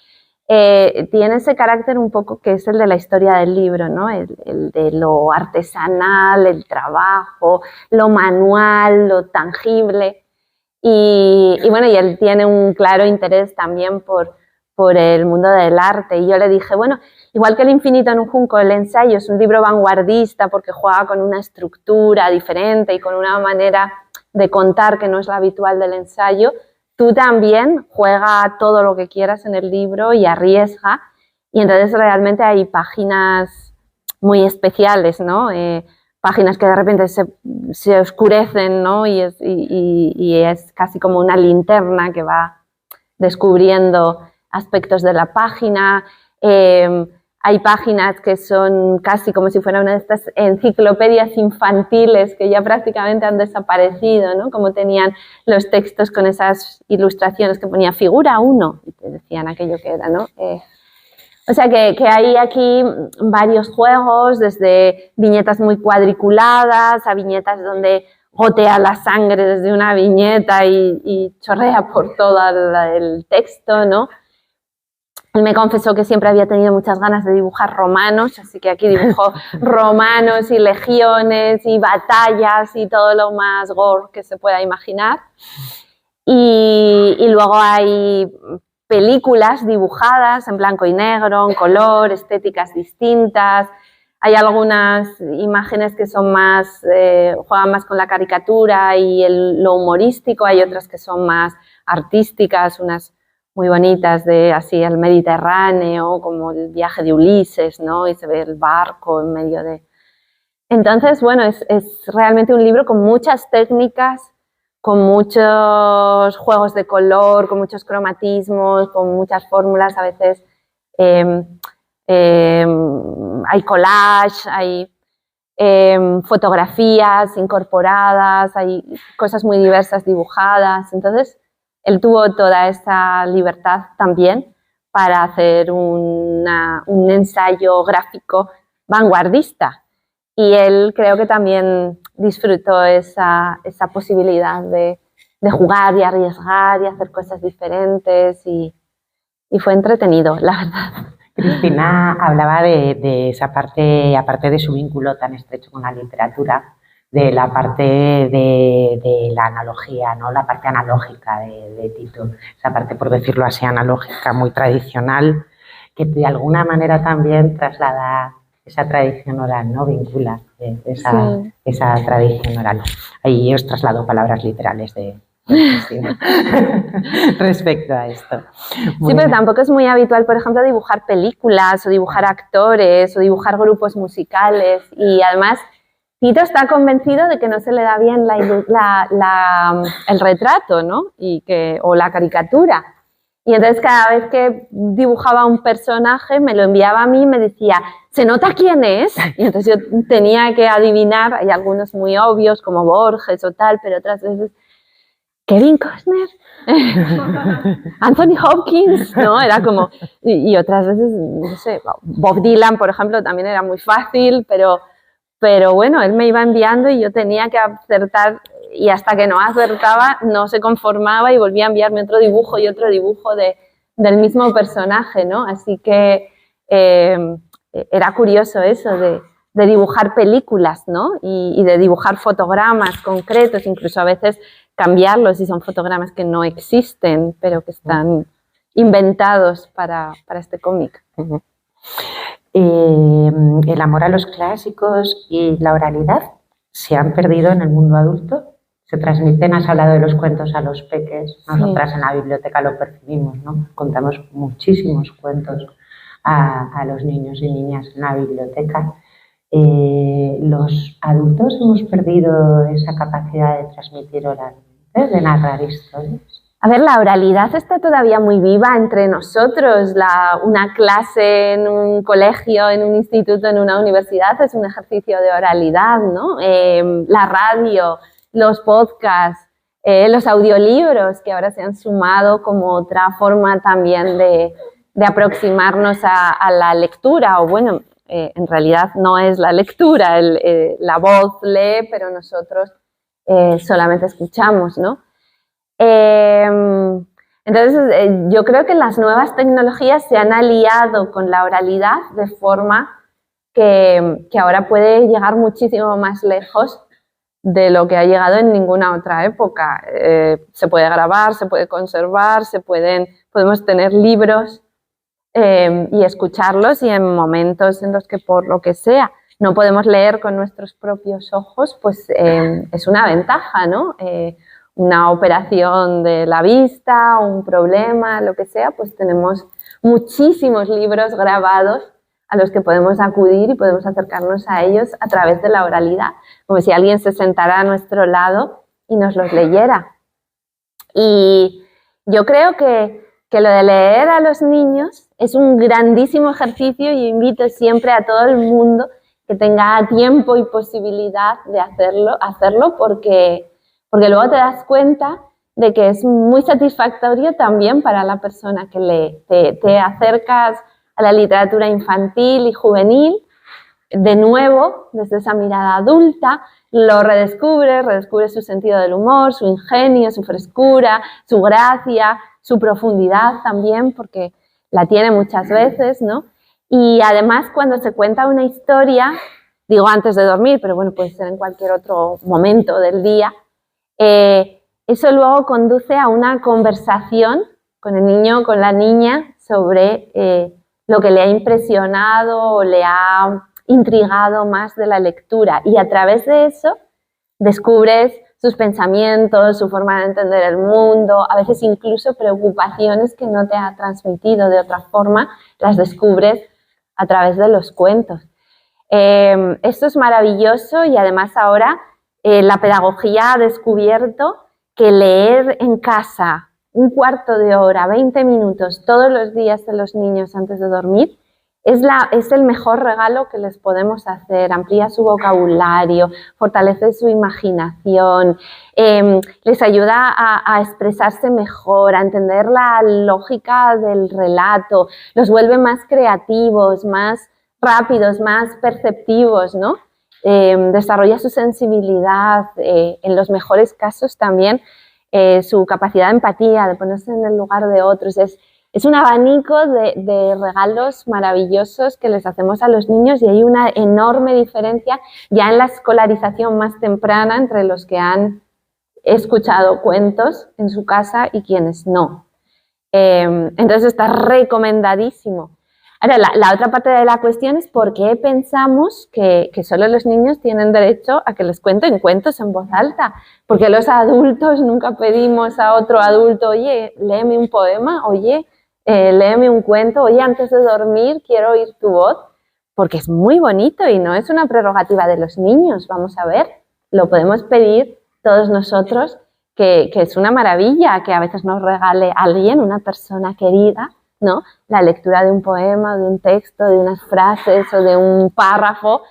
Speaker 3: tiene ese carácter un poco que es el de la historia del libro, ¿no? El de lo artesanal, el trabajo, lo manual, lo tangible, y bueno, y él tiene un claro interés también por el mundo del arte, y yo le dije, bueno, igual que El infinito en un junco, el ensayo es un libro vanguardista porque juega con una estructura diferente y con una manera de contar que no es la habitual del ensayo, tú también juega todo lo que quieras en el libro y arriesga, y entonces realmente hay páginas muy especiales, ¿no? Páginas que de repente se oscurecen, ¿no? Y es casi como una linterna que va descubriendo aspectos de la página. Hay páginas que son casi como si fuera una de estas enciclopedias infantiles que ya prácticamente han desaparecido, ¿no? Como tenían los textos con esas ilustraciones que ponía figura 1, y te decían aquello que era, ¿no? O sea que hay aquí varios juegos, desde viñetas muy cuadriculadas a viñetas donde gotea la sangre desde una viñeta y chorrea por todo el texto, ¿no? Él me confesó que siempre había tenido muchas ganas de dibujar romanos, así que aquí dibujó romanos y legiones y batallas y todo lo más gore que se pueda imaginar. Y luego hay películas dibujadas en blanco y negro, en color, estéticas distintas. Hay algunas imágenes que son más, juegan más con la caricatura y lo humorístico, hay otras que son más artísticas, unas muy bonitas de así el Mediterráneo, como el viaje de Ulises, ¿no? Y se ve el barco en medio de... Entonces, bueno, es realmente un libro con muchas técnicas, con muchos juegos de color, con muchos cromatismos, con muchas fórmulas, a veces hay collage, hay fotografías incorporadas, hay cosas muy diversas dibujadas. Entonces, él tuvo toda esa libertad también para hacer un ensayo gráfico vanguardista. Y él creo que también disfrutó esa posibilidad de jugar y arriesgar y hacer cosas diferentes, y fue entretenido, la verdad.
Speaker 2: Cristina hablaba de esa parte, aparte de su vínculo tan estrecho con la literatura, de la parte de la analogía, ¿no? La parte analógica de Tito, esa parte, por decirlo así, analógica, muy tradicional, que de alguna manera también traslada esa tradición oral, ¿no? Vincula esa tradición oral. Ahí os traslado palabras literales de Cristina respecto a esto.
Speaker 3: Sí, pero tampoco es muy habitual, por ejemplo, dibujar películas o dibujar actores o dibujar grupos musicales, y además Tito está convencido de que no se le da bien el retrato, ¿no? O la caricatura. Y entonces cada vez que dibujaba un personaje me lo enviaba a mí y me decía, ¿se nota quién es? Y entonces yo tenía que adivinar, hay algunos muy obvios como Borges o tal, pero otras veces, Kevin Costner, Anthony Hopkins, ¿no? Era como, y otras veces, no sé, Bob Dylan, por ejemplo, también era muy fácil, pero bueno, él me iba enviando y yo tenía que acertar, y hasta que no acertaba no se conformaba y volvía a enviarme otro dibujo y otro dibujo del mismo personaje, ¿no? Así que era curioso eso de dibujar películas, ¿no? Y de dibujar fotogramas concretos, incluso a veces cambiarlos si son fotogramas que no existen, pero que están inventados para este cómic.
Speaker 2: El amor a los clásicos y la oralidad se han perdido en el mundo adulto. Se transmiten, has hablado de los cuentos a los peques, nosotras en la biblioteca lo percibimos, ¿no? Contamos muchísimos cuentos a los niños y niñas en la biblioteca. Los adultos hemos perdido esa capacidad de transmitir oralmente, de narrar historias.
Speaker 3: A ver, la oralidad está todavía muy viva entre nosotros. Una clase en un colegio, en un instituto, en una universidad es un ejercicio de oralidad, ¿no? La radio, los podcasts, los audiolibros que ahora se han sumado como otra forma también de aproximarnos a la lectura, o bueno, en realidad no es la lectura, la voz lee, pero nosotros solamente escuchamos, ¿no? Entonces, yo creo que las nuevas tecnologías se han aliado con la oralidad de forma que ahora puede llegar muchísimo más lejos de lo que ha llegado en ninguna otra época. Se puede grabar, se puede conservar, podemos tener libros y escucharlos, y en momentos en los que por lo que sea no podemos leer con nuestros propios ojos, pues es una ventaja, ¿no? Una operación de la vista, un problema, lo que sea, pues tenemos muchísimos libros grabados a los que podemos acudir y podemos acercarnos a ellos a través de la oralidad, como si alguien se sentara a nuestro lado y nos los leyera. Y yo creo que lo de leer a los niños es un grandísimo ejercicio, y invito siempre a todo el mundo que tenga tiempo y posibilidad de hacerlo porque luego te das cuenta de que es muy satisfactorio también para la persona que lee. Te acercas a la literatura infantil y juvenil, de nuevo, desde esa mirada adulta, lo redescubres su sentido del humor, su ingenio, su frescura, su gracia, su profundidad también, porque la tiene muchas veces, ¿no? Y además, cuando se cuenta una historia, digo antes de dormir, pero bueno, puede ser en cualquier otro momento del día, eso luego conduce a una conversación con el niño o con la niña sobre lo que le ha impresionado o le ha intrigado más de la lectura, y a través de eso descubres sus pensamientos, su forma de entender el mundo, a veces incluso preocupaciones que no te ha transmitido de otra forma, las descubres a través de los cuentos. Esto es maravilloso, y además ahora la pedagogía ha descubierto que leer en casa un cuarto de hora, 20 minutos todos los días de los niños antes de dormir es el mejor regalo que les podemos hacer. Amplía su vocabulario, fortalece su imaginación, les ayuda a expresarse mejor, a entender la lógica del relato, los vuelve más creativos, más rápidos, más perceptivos, ¿no? Desarrolla su sensibilidad, en los mejores casos también su capacidad de empatía, de ponerse en el lugar de otros. Es un abanico de regalos maravillosos que les hacemos a los niños, y hay una enorme diferencia ya en la escolarización más temprana entre los que han escuchado cuentos en su casa y quienes no. Entonces está recomendadísimo. Ahora, la otra parte de la cuestión es por qué pensamos que solo los niños tienen derecho a que les cuenten cuentos en voz alta. Porque los adultos nunca pedimos a otro adulto, oye, léeme un poema, oye, léeme un cuento, oye, antes de dormir quiero oír tu voz, porque es muy bonito y no es una prerrogativa de los niños. Vamos a ver, lo podemos pedir todos nosotros, que es una maravilla que a veces nos regale alguien, una persona querida, ¿no? La lectura de un poema, de un texto, de unas frases o de un párrafo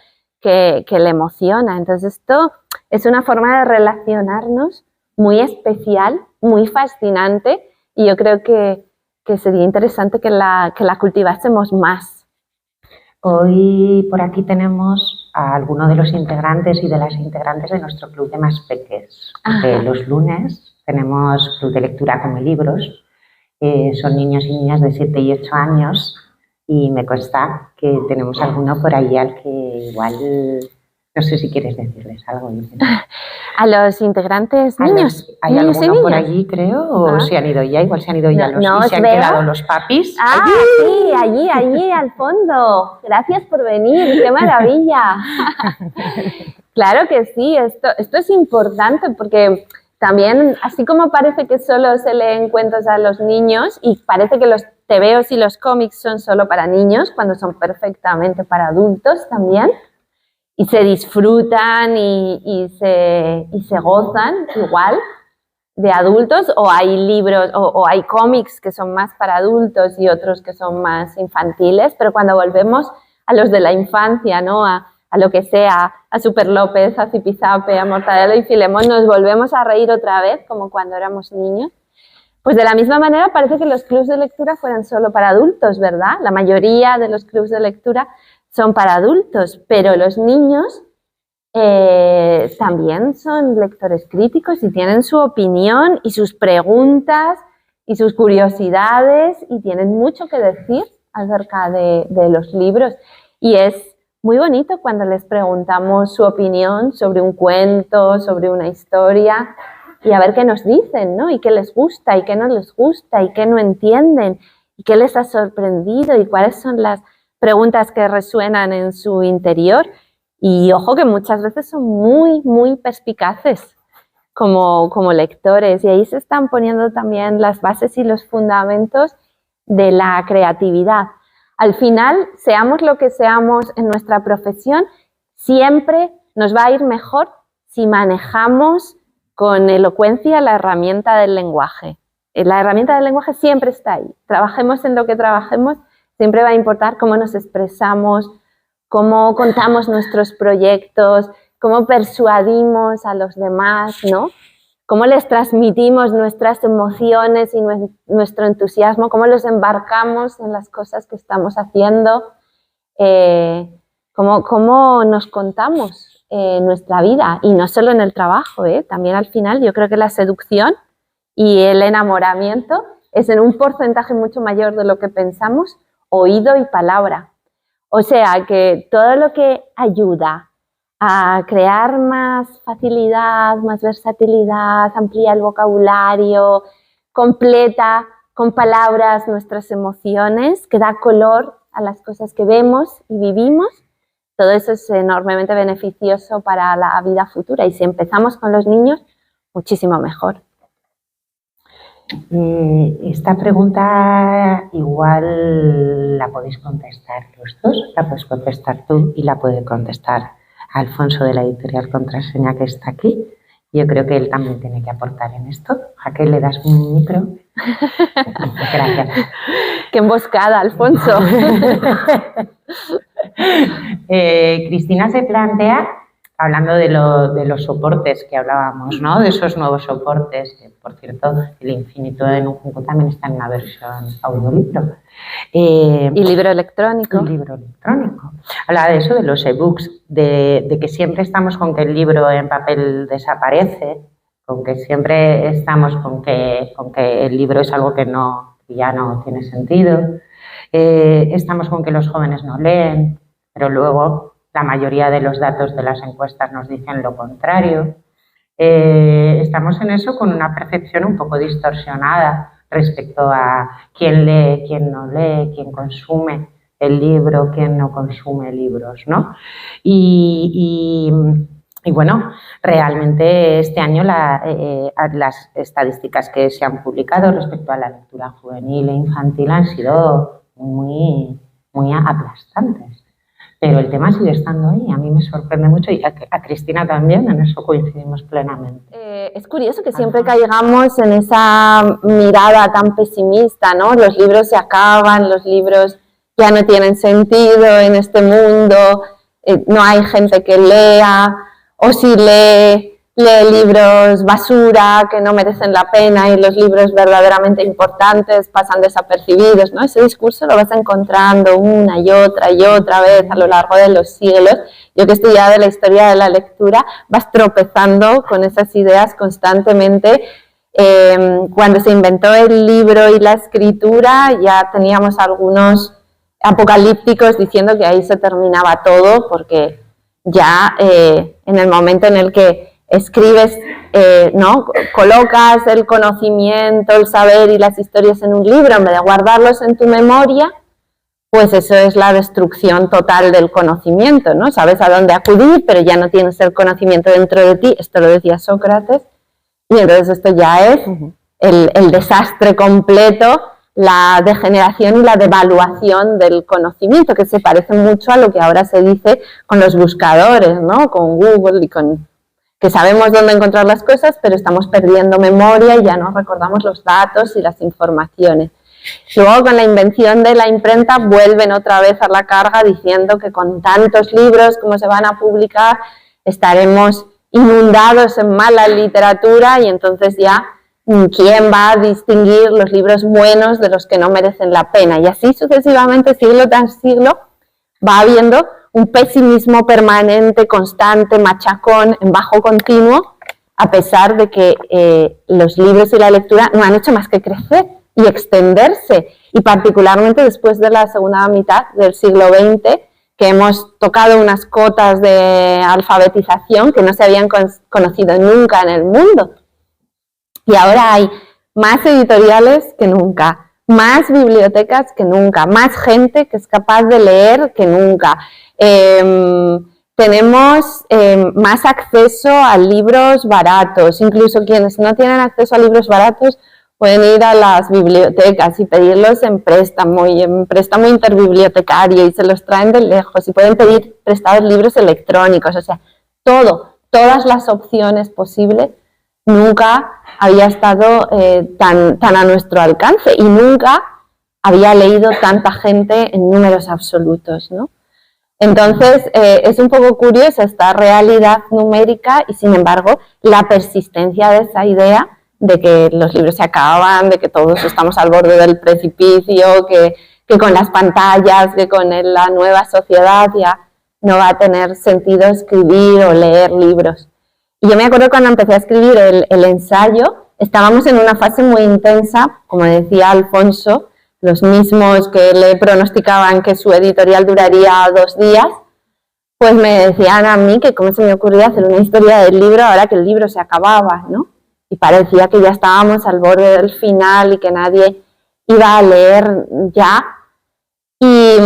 Speaker 3: que le emociona. Entonces esto es una forma de relacionarnos muy especial, muy fascinante, y yo creo que sería interesante que la cultivásemos más.
Speaker 2: Hoy por aquí tenemos a alguno de los integrantes y de las integrantes de nuestro club de más peques. Los lunes tenemos club de lectura con libros. Son niños y niñas de 7 y 8 años, y me consta que tenemos alguno por ahí al que igual, no sé si quieres decirles algo.
Speaker 3: a los integrantes niños.
Speaker 2: ¿Hay
Speaker 3: niños
Speaker 2: alguno por allí, creo? ¿O se han ido ya? Igual se han ido ya y se han quedado los papis.
Speaker 3: Ah, sí, allí, al fondo. Gracias por venir, qué maravilla. Claro que sí, esto es importante porque también, así como parece que solo se leen cuentos a los niños y parece que los tebeos y los cómics son solo para niños, cuando son perfectamente para adultos también, y se disfrutan y se gozan igual de adultos, o hay libros o hay cómics que son más para adultos y otros que son más infantiles, pero cuando volvemos a los de la infancia, ¿no? A lo que sea, a Super López, a Zipizape, a Mortadelo y Filemón, nos volvemos a reír otra vez, como cuando éramos niños. Pues de la misma manera parece que los clubs de lectura fueran solo para adultos, ¿verdad? La mayoría de los clubs de lectura son para adultos, pero los niños también son lectores críticos y tienen su opinión y sus preguntas y sus curiosidades y tienen mucho que decir acerca de los libros. Y es muy bonito cuando les preguntamos su opinión sobre un cuento, sobre una historia, y a ver qué nos dicen, ¿no? Y qué les gusta y qué no les gusta y qué no entienden y qué les ha sorprendido y cuáles son las preguntas que resuenan en su interior. Y ojo que muchas veces son muy, muy perspicaces como lectores, y ahí se están poniendo también las bases y los fundamentos de la creatividad. Al final, seamos lo que seamos en nuestra profesión, siempre nos va a ir mejor si manejamos con elocuencia la herramienta del lenguaje. La herramienta del lenguaje siempre está ahí. Trabajemos en lo que trabajemos, siempre va a importar cómo nos expresamos, cómo contamos nuestros proyectos, cómo persuadimos a los demás, ¿no? Cómo les transmitimos nuestras emociones y nuestro entusiasmo, cómo los embarcamos en las cosas que estamos haciendo, cómo nos contamos nuestra vida, y no solo en el trabajo, también al final yo creo que la seducción y el enamoramiento es en un porcentaje mucho mayor de lo que pensamos, oído y palabra. O sea que todo lo que ayuda a crear más facilidad, más versatilidad, amplía el vocabulario, completa con palabras nuestras emociones, que da color a las cosas que vemos y vivimos, todo eso es enormemente beneficioso para la vida futura. Y si empezamos con los niños, muchísimo mejor.
Speaker 2: Esta pregunta igual la podéis contestar los dos, la puedes contestar tú y la puede contestar Alfonso de la editorial Contraseña, que está aquí. Yo creo que él también tiene que aportar en esto. ¿A qué le das un micro? Gracias.
Speaker 3: ¡Qué emboscada, Alfonso!
Speaker 2: Cristina se plantea, hablando de los soportes que hablábamos, ¿no? De esos nuevos soportes, que, por cierto, El infinito en un junco también está en una versión audiolibro.
Speaker 3: Y libro electrónico.
Speaker 2: Y libro electrónico. Hablaba de eso, de los ebooks, de que siempre estamos con que el libro en papel desaparece, con que siempre estamos con que el libro es algo que ya no tiene sentido. Estamos con que los jóvenes no leen, pero luego la mayoría de los datos de las encuestas nos dicen lo contrario. Estamos en eso con una percepción un poco distorsionada respecto a quién lee, quién no lee, quién consume el libro, quién no consume libros, ¿no? Y bueno, realmente este año las estadísticas que se han publicado respecto a la lectura juvenil e infantil han sido muy, muy aplastantes. Pero el tema sigue estando ahí, a mí me sorprende mucho y a Cristina también, en eso coincidimos plenamente.
Speaker 3: Es curioso que siempre caigamos en esa mirada tan pesimista, ¿no? Los libros se acaban, los libros ya no tienen sentido en este mundo, no hay gente que lea, o si lee libros basura que no merecen la pena y los libros verdaderamente importantes pasan desapercibidos, ¿no? Ese discurso lo vas encontrando una y otra vez a lo largo de los siglos. Yo que he estudiado la historia de la lectura, vas tropezando con esas ideas constantemente. Cuando se inventó el libro y la escritura, ya teníamos algunos apocalípticos diciendo que ahí se terminaba todo, porque ya en el momento en el que escribes, ¿no? Colocas el conocimiento, el saber y las historias en un libro en vez de guardarlos en tu memoria, pues eso es la destrucción total del conocimiento, ¿no? Sabes a dónde acudir, pero ya no tienes el conocimiento dentro de ti, esto lo decía Sócrates, y entonces esto ya es el desastre completo, la degeneración y la devaluación del conocimiento, que se parece mucho a lo que ahora se dice con los buscadores, ¿no? Con Google y con... que sabemos dónde encontrar las cosas, pero estamos perdiendo memoria y ya no recordamos los datos y las informaciones. Luego, con la invención de la imprenta, vuelven otra vez a la carga diciendo que con tantos libros como se van a publicar estaremos inundados en mala literatura y entonces ya ¿quién va a distinguir los libros buenos de los que no merecen la pena? Y así sucesivamente, siglo tras siglo, va habiendo un pesimismo permanente, constante, machacón, en bajo continuo, a pesar de que los libros y la lectura no han hecho más que crecer y extenderse, y particularmente después de la segunda mitad del siglo XX, que hemos tocado unas cotas de alfabetización que no se habían conocido nunca en el mundo. Y ahora hay más editoriales que nunca, más bibliotecas que nunca, más gente que es capaz de leer que nunca. Tenemos más acceso a libros baratos, incluso quienes no tienen acceso a libros baratos pueden ir a las bibliotecas y pedirlos en préstamo interbibliotecario y se los traen de lejos y pueden pedir prestados libros electrónicos, o sea, todas las opciones posibles. Nunca había estado tan a nuestro alcance y nunca había leído tanta gente en números absolutos, ¿no? Entonces, es un poco curiosa esta realidad numérica y, sin embargo, la persistencia de esa idea de que los libros se acaban, de que todos estamos al borde del precipicio, que con las pantallas, que con la nueva sociedad ya no va a tener sentido escribir o leer libros. Y yo me acuerdo cuando empecé a escribir el ensayo, estábamos en una fase muy intensa, como decía Alfonso, los mismos que le pronosticaban que su editorial duraría 2 días, pues me decían a mí que cómo se me ocurría hacer una historia del libro ahora que el libro se acababa, ¿no? Y parecía que ya estábamos al borde del final y que nadie iba a leer ya. Y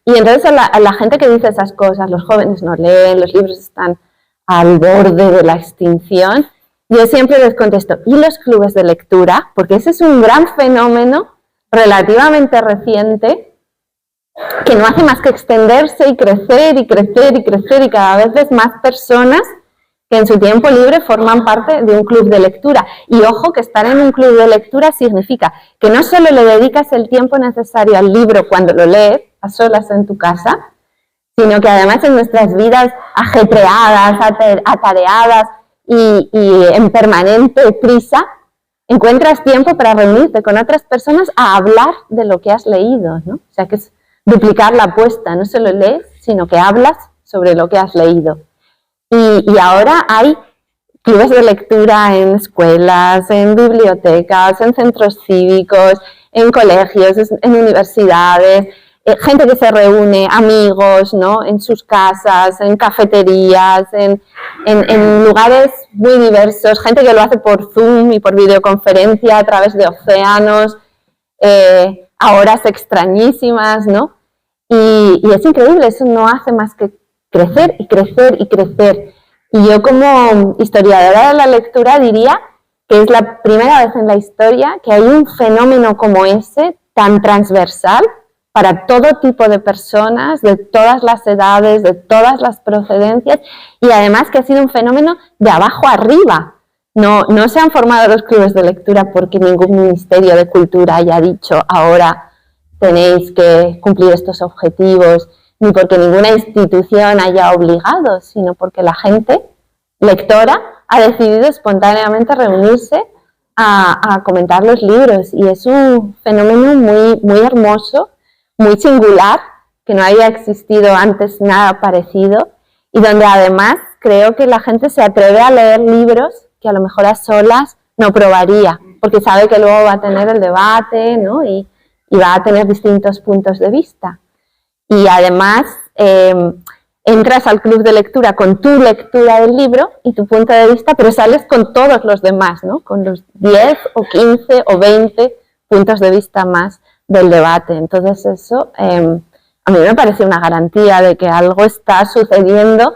Speaker 3: entonces a la gente que dice esas cosas, los jóvenes no leen, los libros están al borde de la extinción, yo siempre les contesto, ¿y los clubes de lectura? Porque ese es un gran fenómeno relativamente reciente que no hace más que extenderse y crecer y crecer y crecer y cada vez ves más personas que en su tiempo libre forman parte de un club de lectura. Y ojo que estar en un club de lectura significa que no solo le dedicas el tiempo necesario al libro cuando lo lees a solas en tu casa, sino que además en nuestras vidas ajetreadas, atareadas y en permanente prisa, encuentras tiempo para reunirte con otras personas a hablar de lo que has leído, ¿no? O sea que es duplicar la apuesta, no solo lees, sino que hablas sobre lo que has leído. Y ahora hay clubes de lectura en escuelas, en bibliotecas, en centros cívicos, en colegios, en universidades, gente que se reúne, amigos, ¿no? En sus casas, en cafeterías, en lugares muy diversos, gente que lo hace por Zoom y por videoconferencia a través de océanos, a horas extrañísimas, ¿no? Y es increíble, eso no hace más que crecer y crecer y crecer. Y yo como historiadora de la lectura diría que es la primera vez en la historia que hay un fenómeno como ese, tan transversal, para todo tipo de personas, de todas las edades, de todas las procedencias, y además que ha sido un fenómeno de abajo arriba. No se han formado los clubes de lectura porque ningún ministerio de cultura haya dicho ahora tenéis que cumplir estos objetivos, ni porque ninguna institución haya obligado, sino porque la gente lectora ha decidido espontáneamente reunirse a comentar los libros, y es un fenómeno muy, muy hermoso, muy singular, que no había existido antes nada parecido, y donde además creo que la gente se atreve a leer libros que a lo mejor a solas no probaría, porque sabe que luego va a tener el debate, ¿no? y va a tener distintos puntos de vista. Y además entras al club de lectura con tu lectura del libro y tu punto de vista, pero sales con todos los demás, ¿no? Con los 10 o 15 o 20 puntos de vista más del debate. Entonces eso a mí me parece una garantía de que algo está sucediendo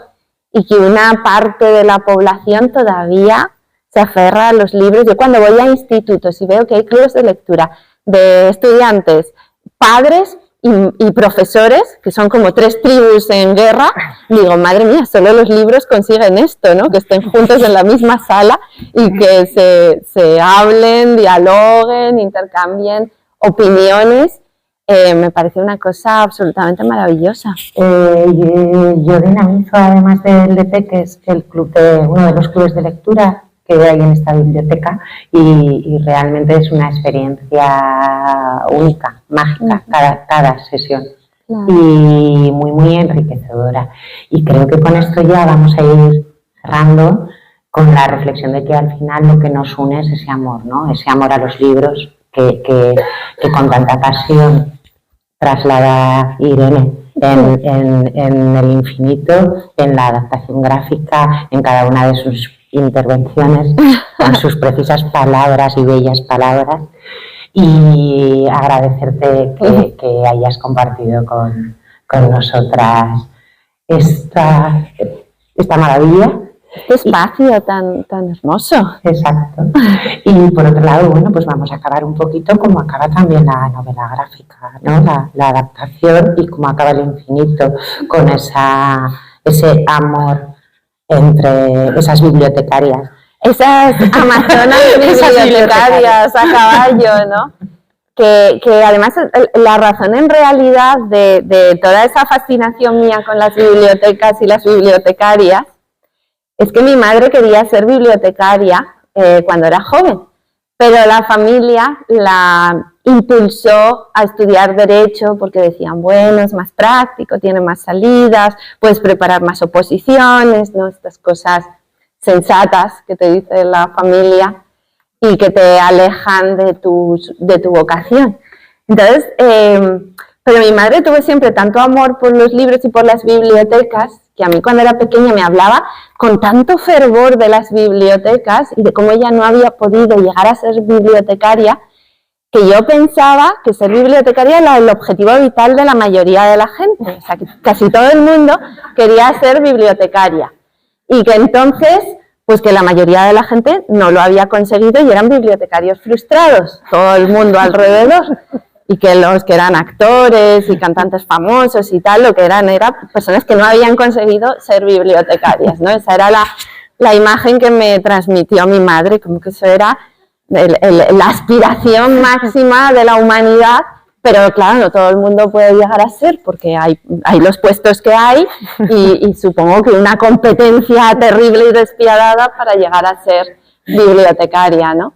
Speaker 3: y que una parte de la población todavía se aferra a los libros. Yo cuando voy a institutos y veo que hay clubes de lectura de estudiantes, padres y profesores, que son como 3 tribus en guerra, digo, madre mía, solo los libros consiguen esto, ¿no? Que estén juntos en la misma sala y que se hablen, dialoguen, intercambien opiniones. Me parece una cosa absolutamente maravillosa.
Speaker 2: Yo dinamizo, además del DP, que es uno de los clubes de lectura que hay en esta biblioteca, y realmente es una experiencia única, mágica, cada sesión. Claro. Y muy, muy enriquecedora. Y creo que con esto ya vamos a ir cerrando con la reflexión de que al final lo que nos une es ese amor, ¿no? Ese amor a los libros que con tanta pasión traslada Irene en El infinito, en la adaptación gráfica, en cada una de sus intervenciones, con sus precisas palabras y bellas palabras, y agradecerte que hayas compartido con nosotras esta maravilla.
Speaker 3: Este espacio tan hermoso.
Speaker 2: Exacto. Y por otro lado, bueno, pues vamos a acabar un poquito como acaba también la novela gráfica, ¿no? La adaptación, y como acaba El infinito, con ese amor entre esas bibliotecarias.
Speaker 3: Esas amazonas bibliotecarias a caballo, ¿no? Que además la razón en realidad de toda esa fascinación mía con las bibliotecas y las bibliotecarias es que mi madre quería ser bibliotecaria cuando era joven, pero la familia la impulsó a estudiar Derecho porque decían, bueno, es más práctico, tiene más salidas, puedes preparar más oposiciones, ¿no? Estas cosas sensatas que te dice la familia y que te alejan de tu vocación. Entonces, pero mi madre tuvo siempre tanto amor por los libros y por las bibliotecas, que a mí cuando era pequeña me hablaba con tanto fervor de las bibliotecas y de cómo ella no había podido llegar a ser bibliotecaria, que yo pensaba que ser bibliotecaria era el objetivo vital de la mayoría de la gente. O sea, que casi todo el mundo quería ser bibliotecaria. Y que entonces, pues que la mayoría de la gente no lo había conseguido y eran bibliotecarios frustrados, todo el mundo alrededor. Y que los que eran actores y cantantes famosos y tal, lo que eran personas que no habían conseguido ser bibliotecarias, ¿no? Esa era la imagen que me transmitió mi madre, como que eso era la aspiración máxima de la humanidad, pero claro, no todo el mundo puede llegar a ser, porque hay los puestos que hay y supongo que una competencia terrible y despiadada para llegar a ser bibliotecaria, ¿no?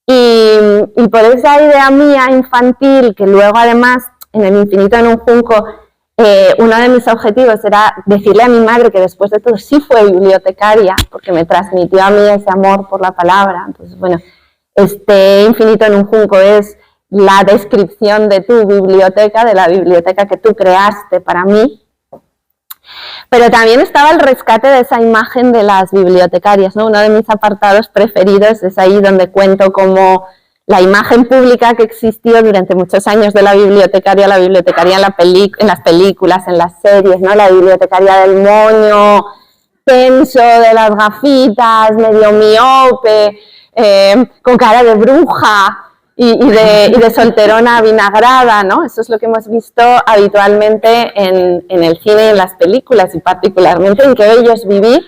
Speaker 3: Y por esa idea mía infantil, que luego además en El infinito en un junco, uno de mis objetivos era decirle a mi madre que después de todo sí fue bibliotecaria, porque me transmitió a mí ese amor por la palabra. Entonces, bueno, este infinito en un junco es la descripción de tu biblioteca, de la biblioteca que tú creaste para mí. Pero también estaba el rescate de esa imagen de las bibliotecarias, ¿no? Uno de mis apartados preferidos es ahí donde cuento cómo la imagen pública que existió durante muchos años de la bibliotecaria en las películas, en las series, ¿no? La bibliotecaria del moño tenso, de las gafitas, medio miope, con cara de bruja y de solterona vinagrada, ¿no? Eso es lo que hemos visto habitualmente en el cine y en las películas, y particularmente en Qué bello es vivir,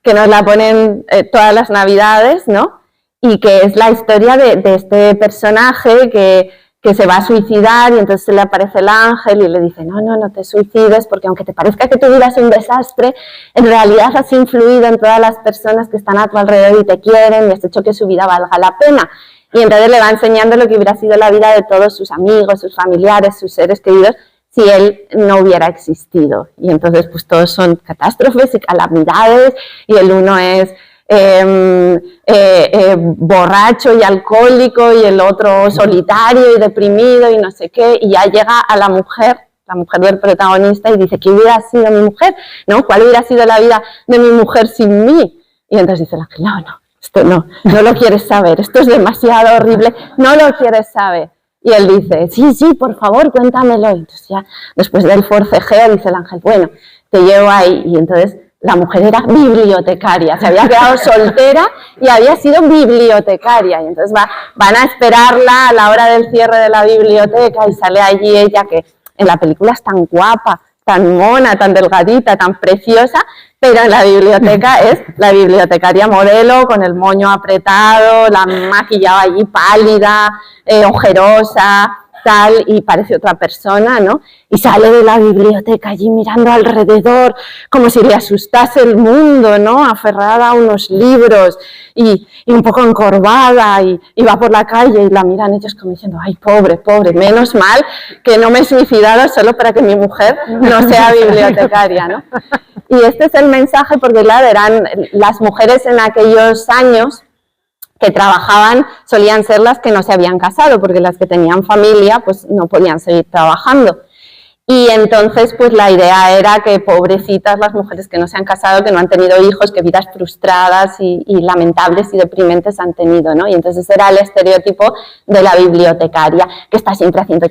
Speaker 3: que nos la ponen todas las navidades, ¿no? Y que es la historia de este personaje que se va a suicidar y entonces se le aparece el ángel y le dice, no te suicides, porque aunque te parezca que tu vida es un desastre, en realidad has influido en todas las personas que están a tu alrededor y te quieren y has hecho que su vida valga la pena. Y entonces le va enseñando lo que hubiera sido la vida de todos sus amigos, sus familiares, sus seres queridos, si él no hubiera existido. Y entonces pues todos son catástrofes y calamidades, y el uno es borracho y alcohólico, y el otro solitario y deprimido y no sé qué, y ya llega a la mujer la mujer del protagonista, y dice, ¿qué hubiera sido mi mujer? ¿No? ¿Cuál hubiera sido la vida de mi mujer sin mí? Y entonces dice el ángel, no, esto no lo quieres saber, esto es demasiado horrible, no lo quieres saber. Y él dice, sí, por favor, cuéntamelo. Y entonces ya, después del forcejeo, dice el ángel, bueno, te llevo ahí. Y entonces la mujer era bibliotecaria, se había quedado soltera y había sido bibliotecaria. Y entonces van a esperarla a la hora del cierre de la biblioteca y sale allí ella, que en la película es tan guapa, tan mona, tan delgadita, tan preciosa, pero en la biblioteca es la bibliotecaria modelo, con el moño apretado, la maquillada allí pálida, ojerosa, tal, y parece otra persona, ¿no? Y sale de la biblioteca allí mirando alrededor, como si le asustase el mundo, ¿no? Aferrada a unos libros y un poco encorvada, y va por la calle y la miran ellos como diciendo, ay, pobre, menos mal que no me he suicidado solo para que mi mujer no sea bibliotecaria, ¿no? Y este es el mensaje, porque claro, eran las mujeres en aquellos años que trabajaban, solían ser las que no se habían casado, porque las que tenían familia pues no podían seguir trabajando. Y entonces pues la idea era que pobrecitas las mujeres que no se han casado, que no han tenido hijos, que vidas frustradas y lamentables y deprimentes han tenido, ¿no? Y entonces era el estereotipo de la bibliotecaria, que está siempre haciendo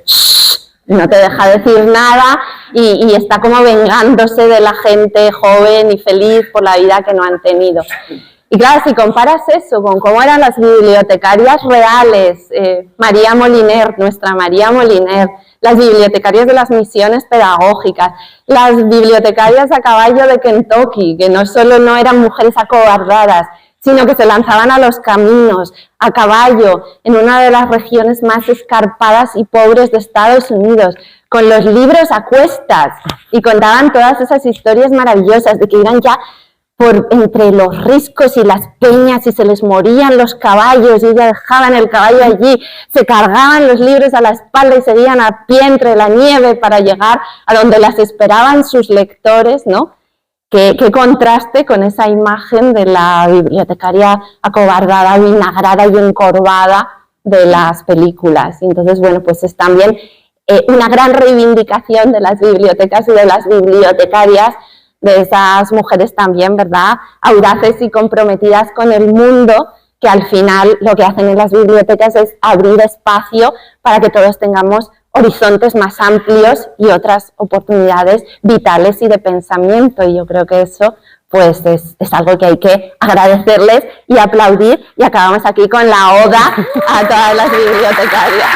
Speaker 3: no te deja decir nada y está como vengándose de la gente joven y feliz por la vida que no han tenido. Y claro, si comparas eso con cómo eran las bibliotecarias reales, María Moliner, nuestra María Moliner, las bibliotecarias de las misiones pedagógicas, las bibliotecarias a caballo de Kentucky, que no solo no eran mujeres acobardadas, sino que se lanzaban a los caminos, a caballo, en una de las regiones más escarpadas y pobres de Estados Unidos, con los libros a cuestas, y contaban todas esas historias maravillosas de que iban ya por entre los riscos y las peñas y se les morían los caballos y ellas dejaban el caballo allí, se cargaban los libros a la espalda y seguían a pie entre la nieve para llegar a donde las esperaban sus lectores, ¿no? Qué contraste con esa imagen de la bibliotecaria acobardada, vinagrada y encorvada de las películas. Y entonces, bueno, pues es también una gran reivindicación de las bibliotecas y de las bibliotecarias, de esas mujeres también, ¿verdad?, audaces y comprometidas con el mundo, que al final lo que hacen en las bibliotecas es abrir espacio para que todos tengamos horizontes más amplios y otras oportunidades vitales y de pensamiento. Y yo creo que eso pues es algo que hay que agradecerles y aplaudir, y acabamos aquí con la oda a todas las bibliotecarias.